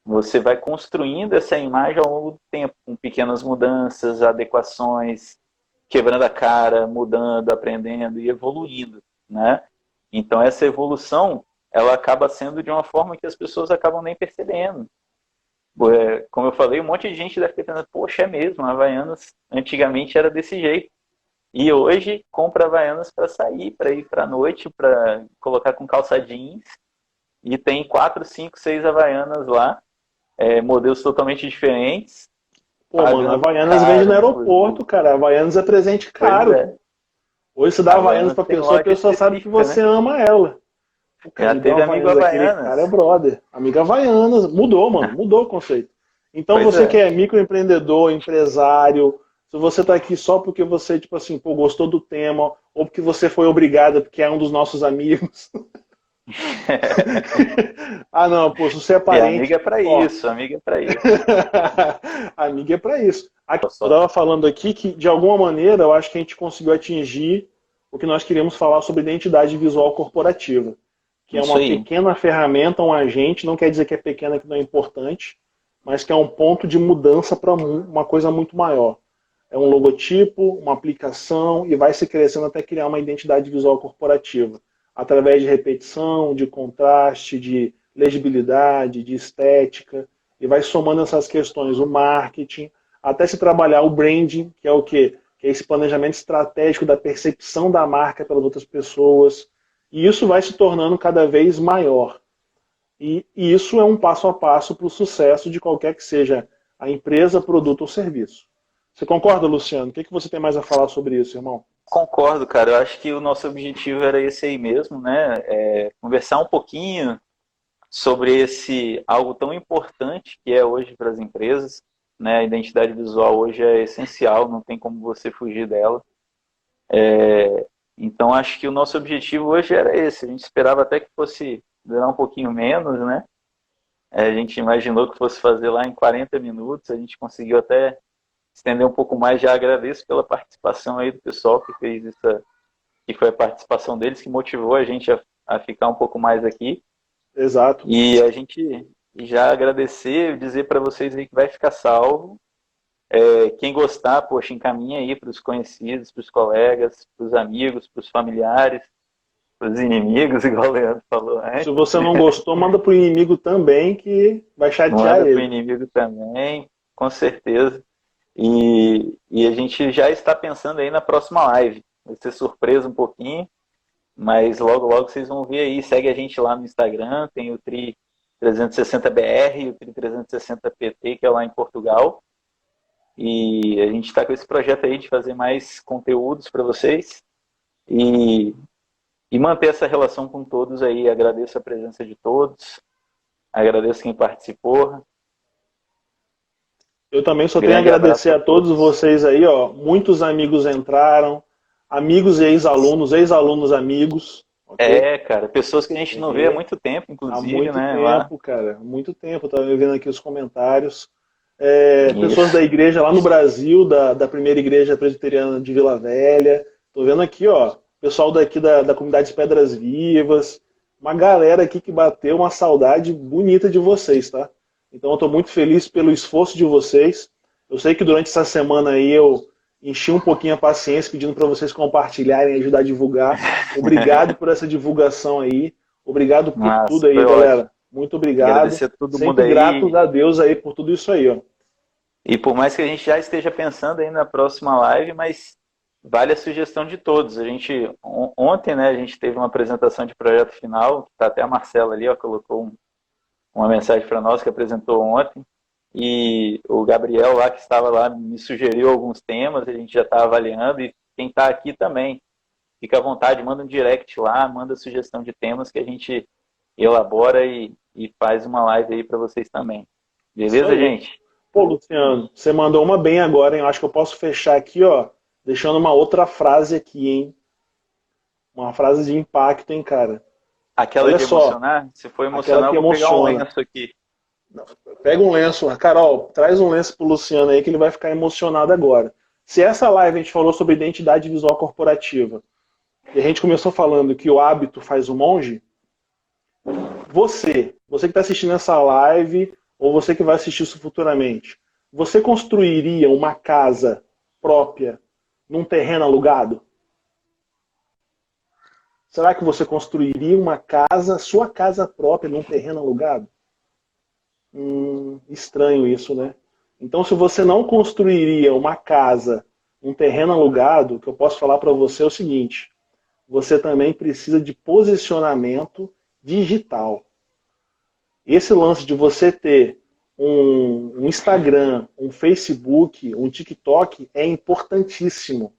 Você vai construindo essa imagem ao longo do tempo, com pequenas mudanças, adequações, quebrando a cara, mudando, aprendendo e evoluindo, né? Então essa evolução, ela acaba sendo de uma forma que as pessoas acabam nem percebendo. Como eu falei, um monte de gente deve ter pensado, poxa, é mesmo, a Havaianas antigamente era desse jeito. E hoje compra Havaianas para sair, para ir para a noite, para colocar com calça jeans. E tem 4, 5, 6 Havaianas lá, modelos totalmente diferentes. Pô, mano, a Havaianas vende no aeroporto, cara. A Havaianas é presente caro. Hoje você dá Havaianas pra pessoa, a pessoa sabe que você ama ela. O cara, já teve amigo Havaianas. Cara é brother. Amiga Havaianas. Mudou, mano. Mudou o conceito. Então você que é microempreendedor, empresário, se você tá aqui só porque você, tipo assim, pô, gostou do tema, ou porque você foi obrigado, porque é um dos nossos amigos. Não, pô, se você é parente... amiga é pra isso, amiga é pra isso. Amiga é pra isso. Eu estava falando aqui que, de alguma maneira, eu acho que a gente conseguiu atingir o que nós queríamos falar sobre identidade visual corporativa, que é uma pequena ferramenta, um agente, não quer dizer que é pequena, que não é importante, mas que é um ponto de mudança para uma coisa muito maior. É um logotipo, uma aplicação, e vai se crescendo até criar uma identidade visual corporativa, através de repetição, de contraste, de legibilidade, de estética, e vai somando essas questões, o marketing, até se trabalhar o branding, que é o quê? Que é esse planejamento estratégico da percepção da marca pelas outras pessoas, e isso vai se tornando cada vez maior. E isso é um passo a passo para o sucesso de qualquer que seja a empresa, produto ou serviço. Você concorda, Luciano? O que você tem mais a falar sobre isso, irmão? Concordo, cara. Eu acho que o nosso objetivo era esse aí mesmo, né? Conversar um pouquinho sobre esse algo tão importante que é hoje para as empresas, né? A identidade visual hoje é essencial, não tem como você fugir dela. Então, acho que o nosso objetivo hoje era esse. A gente esperava até que fosse durar um pouquinho menos, né? A gente imaginou que fosse fazer lá em 40 minutos, a gente conseguiu até estender um pouco mais. Já agradeço pela participação aí do pessoal que fez isso, que foi a participação deles que motivou a gente a ficar um pouco mais aqui. Exato. E a gente já agradecer, dizer para vocês aí que vai ficar salvo. Quem gostar, poxa, encaminha aí para os conhecidos, para os colegas, para os amigos, para os familiares, para os inimigos, igual o Leandro falou antes. Se você não gostou, manda para o inimigo também, que vai chatear ele. Manda para o inimigo também, com certeza. E a gente já está pensando aí na próxima live. Vai ser surpresa um pouquinho, mas logo, logo vocês vão ver aí. Segue a gente lá no Instagram, tem o Tri 360BR e o Tri 360PT, que é lá em Portugal. E a gente está com esse projeto aí de fazer mais conteúdos para vocês e manter essa relação com todos aí. Agradeço a presença de todos, agradeço quem participou. Eu também só tenho a agradecer a todos vocês aí, ó. Muitos amigos entraram, amigos e ex-alunos amigos. Okay? Cara, pessoas que a gente não vê há muito tempo, inclusive, há muito né? Tempo, cara, muito tempo. Eu estava vendo aqui os comentários. Pessoas da igreja lá no Brasil, da primeira igreja presbiteriana de Vila Velha. Tô vendo aqui, ó, pessoal daqui da comunidade Pedras Vivas. Uma galera aqui que bateu uma saudade bonita de vocês, tá? Então eu estou muito feliz pelo esforço de vocês. Eu sei que durante essa semana aí eu enchi um pouquinho a paciência pedindo para vocês compartilharem e ajudar a divulgar. Obrigado por essa divulgação aí. Obrigado por tudo aí, galera. Ótimo. Muito obrigado. Agradecer a todo mundo aí. Gratos a Deus aí por tudo isso aí, ó. E por mais que a gente já esteja pensando aí na próxima live, mas vale a sugestão de todos. A gente ontem, né, a gente teve uma apresentação de projeto final, tá até a Marcela ali, ó, colocou uma mensagem para nós que apresentou ontem, e o Gabriel lá que estava lá me sugeriu alguns temas, a gente já está avaliando, e quem está aqui também, fica à vontade, manda um direct lá, manda sugestão de temas que a gente elabora e faz uma live aí para vocês também. Beleza, gente? Pô, Luciano, você mandou uma bem agora, hein? Eu acho que eu posso fechar aqui, ó, deixando uma outra frase aqui, hein? Uma frase de impacto, hein, cara? Aquela Olha de só, emocionar? Se for emocionar, eu vou pegar um lenço aqui. Pega um lenço. Carol, traz um lenço pro Luciano aí que ele vai ficar emocionado agora. Se essa live a gente falou sobre identidade visual corporativa e a gente começou falando que o hábito faz o monge, você que está assistindo essa live ou você que vai assistir isso futuramente, você construiria uma casa própria num terreno alugado? Será que você construiria uma casa, sua casa própria, num terreno alugado? Estranho isso, né? Então, se você não construiria uma casa, um terreno alugado, o que eu posso falar para você é o seguinte: você também precisa de posicionamento digital. Esse lance de você ter um Instagram, um Facebook, um TikTok é importantíssimo.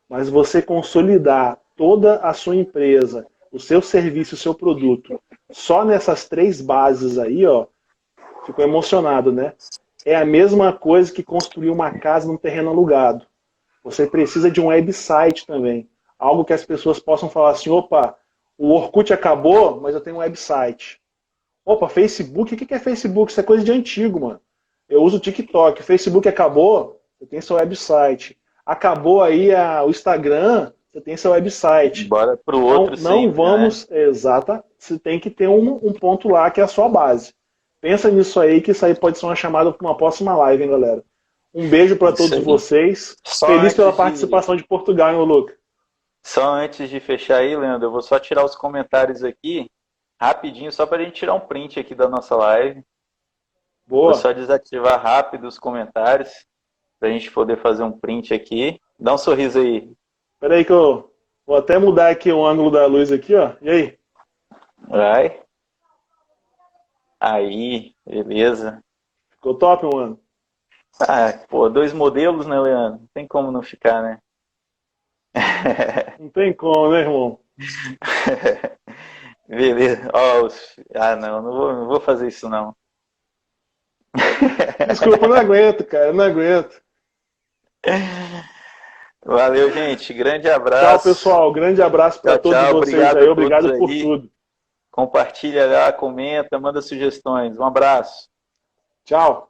Mas você consolidar toda a sua empresa, o seu serviço, o seu produto, só nessas 3 bases aí, ó, ficou emocionado, né? É a mesma coisa que construir uma casa num terreno alugado. Você precisa de um website também. Algo que as pessoas possam falar assim, opa, o Orkut acabou, mas eu tenho um website. Opa, Facebook, o que é Facebook? Isso é coisa de antigo, mano. Eu uso o TikTok. Facebook acabou, você tem seu website. Acabou aí o Instagram, você tem seu website. Bora pro outro, não vamos, né? Exata. Você tem que ter um ponto lá que é a sua base. Pensa nisso aí, que isso aí pode ser uma chamada para uma próxima live, hein, galera? Um beijo para todos vocês. Feliz pela participação de Portugal, hein, Luca? Só antes de fechar aí, Leandro, eu vou só tirar os comentários aqui, rapidinho, só para a gente tirar um print aqui da nossa live. Boa. Vou só desativar rápido os comentários, para a gente poder fazer um print aqui. Dá um sorriso aí. Espera aí que eu vou até mudar aqui o ângulo da luz aqui, ó. E aí? Vai. Aí, beleza. Ficou top, mano? Ah, pô, 2 modelos, né, Leandro? Não tem como não ficar, né? Não tem como, né, irmão? Beleza. Não vou fazer isso, não. Desculpa, eu não aguento, cara. Eu não aguento. Valeu, gente. Grande abraço. Tchau, pessoal. Grande abraço para todos vocês aí. Obrigado por tudo. Compartilha lá, comenta, manda sugestões. Um abraço. Tchau.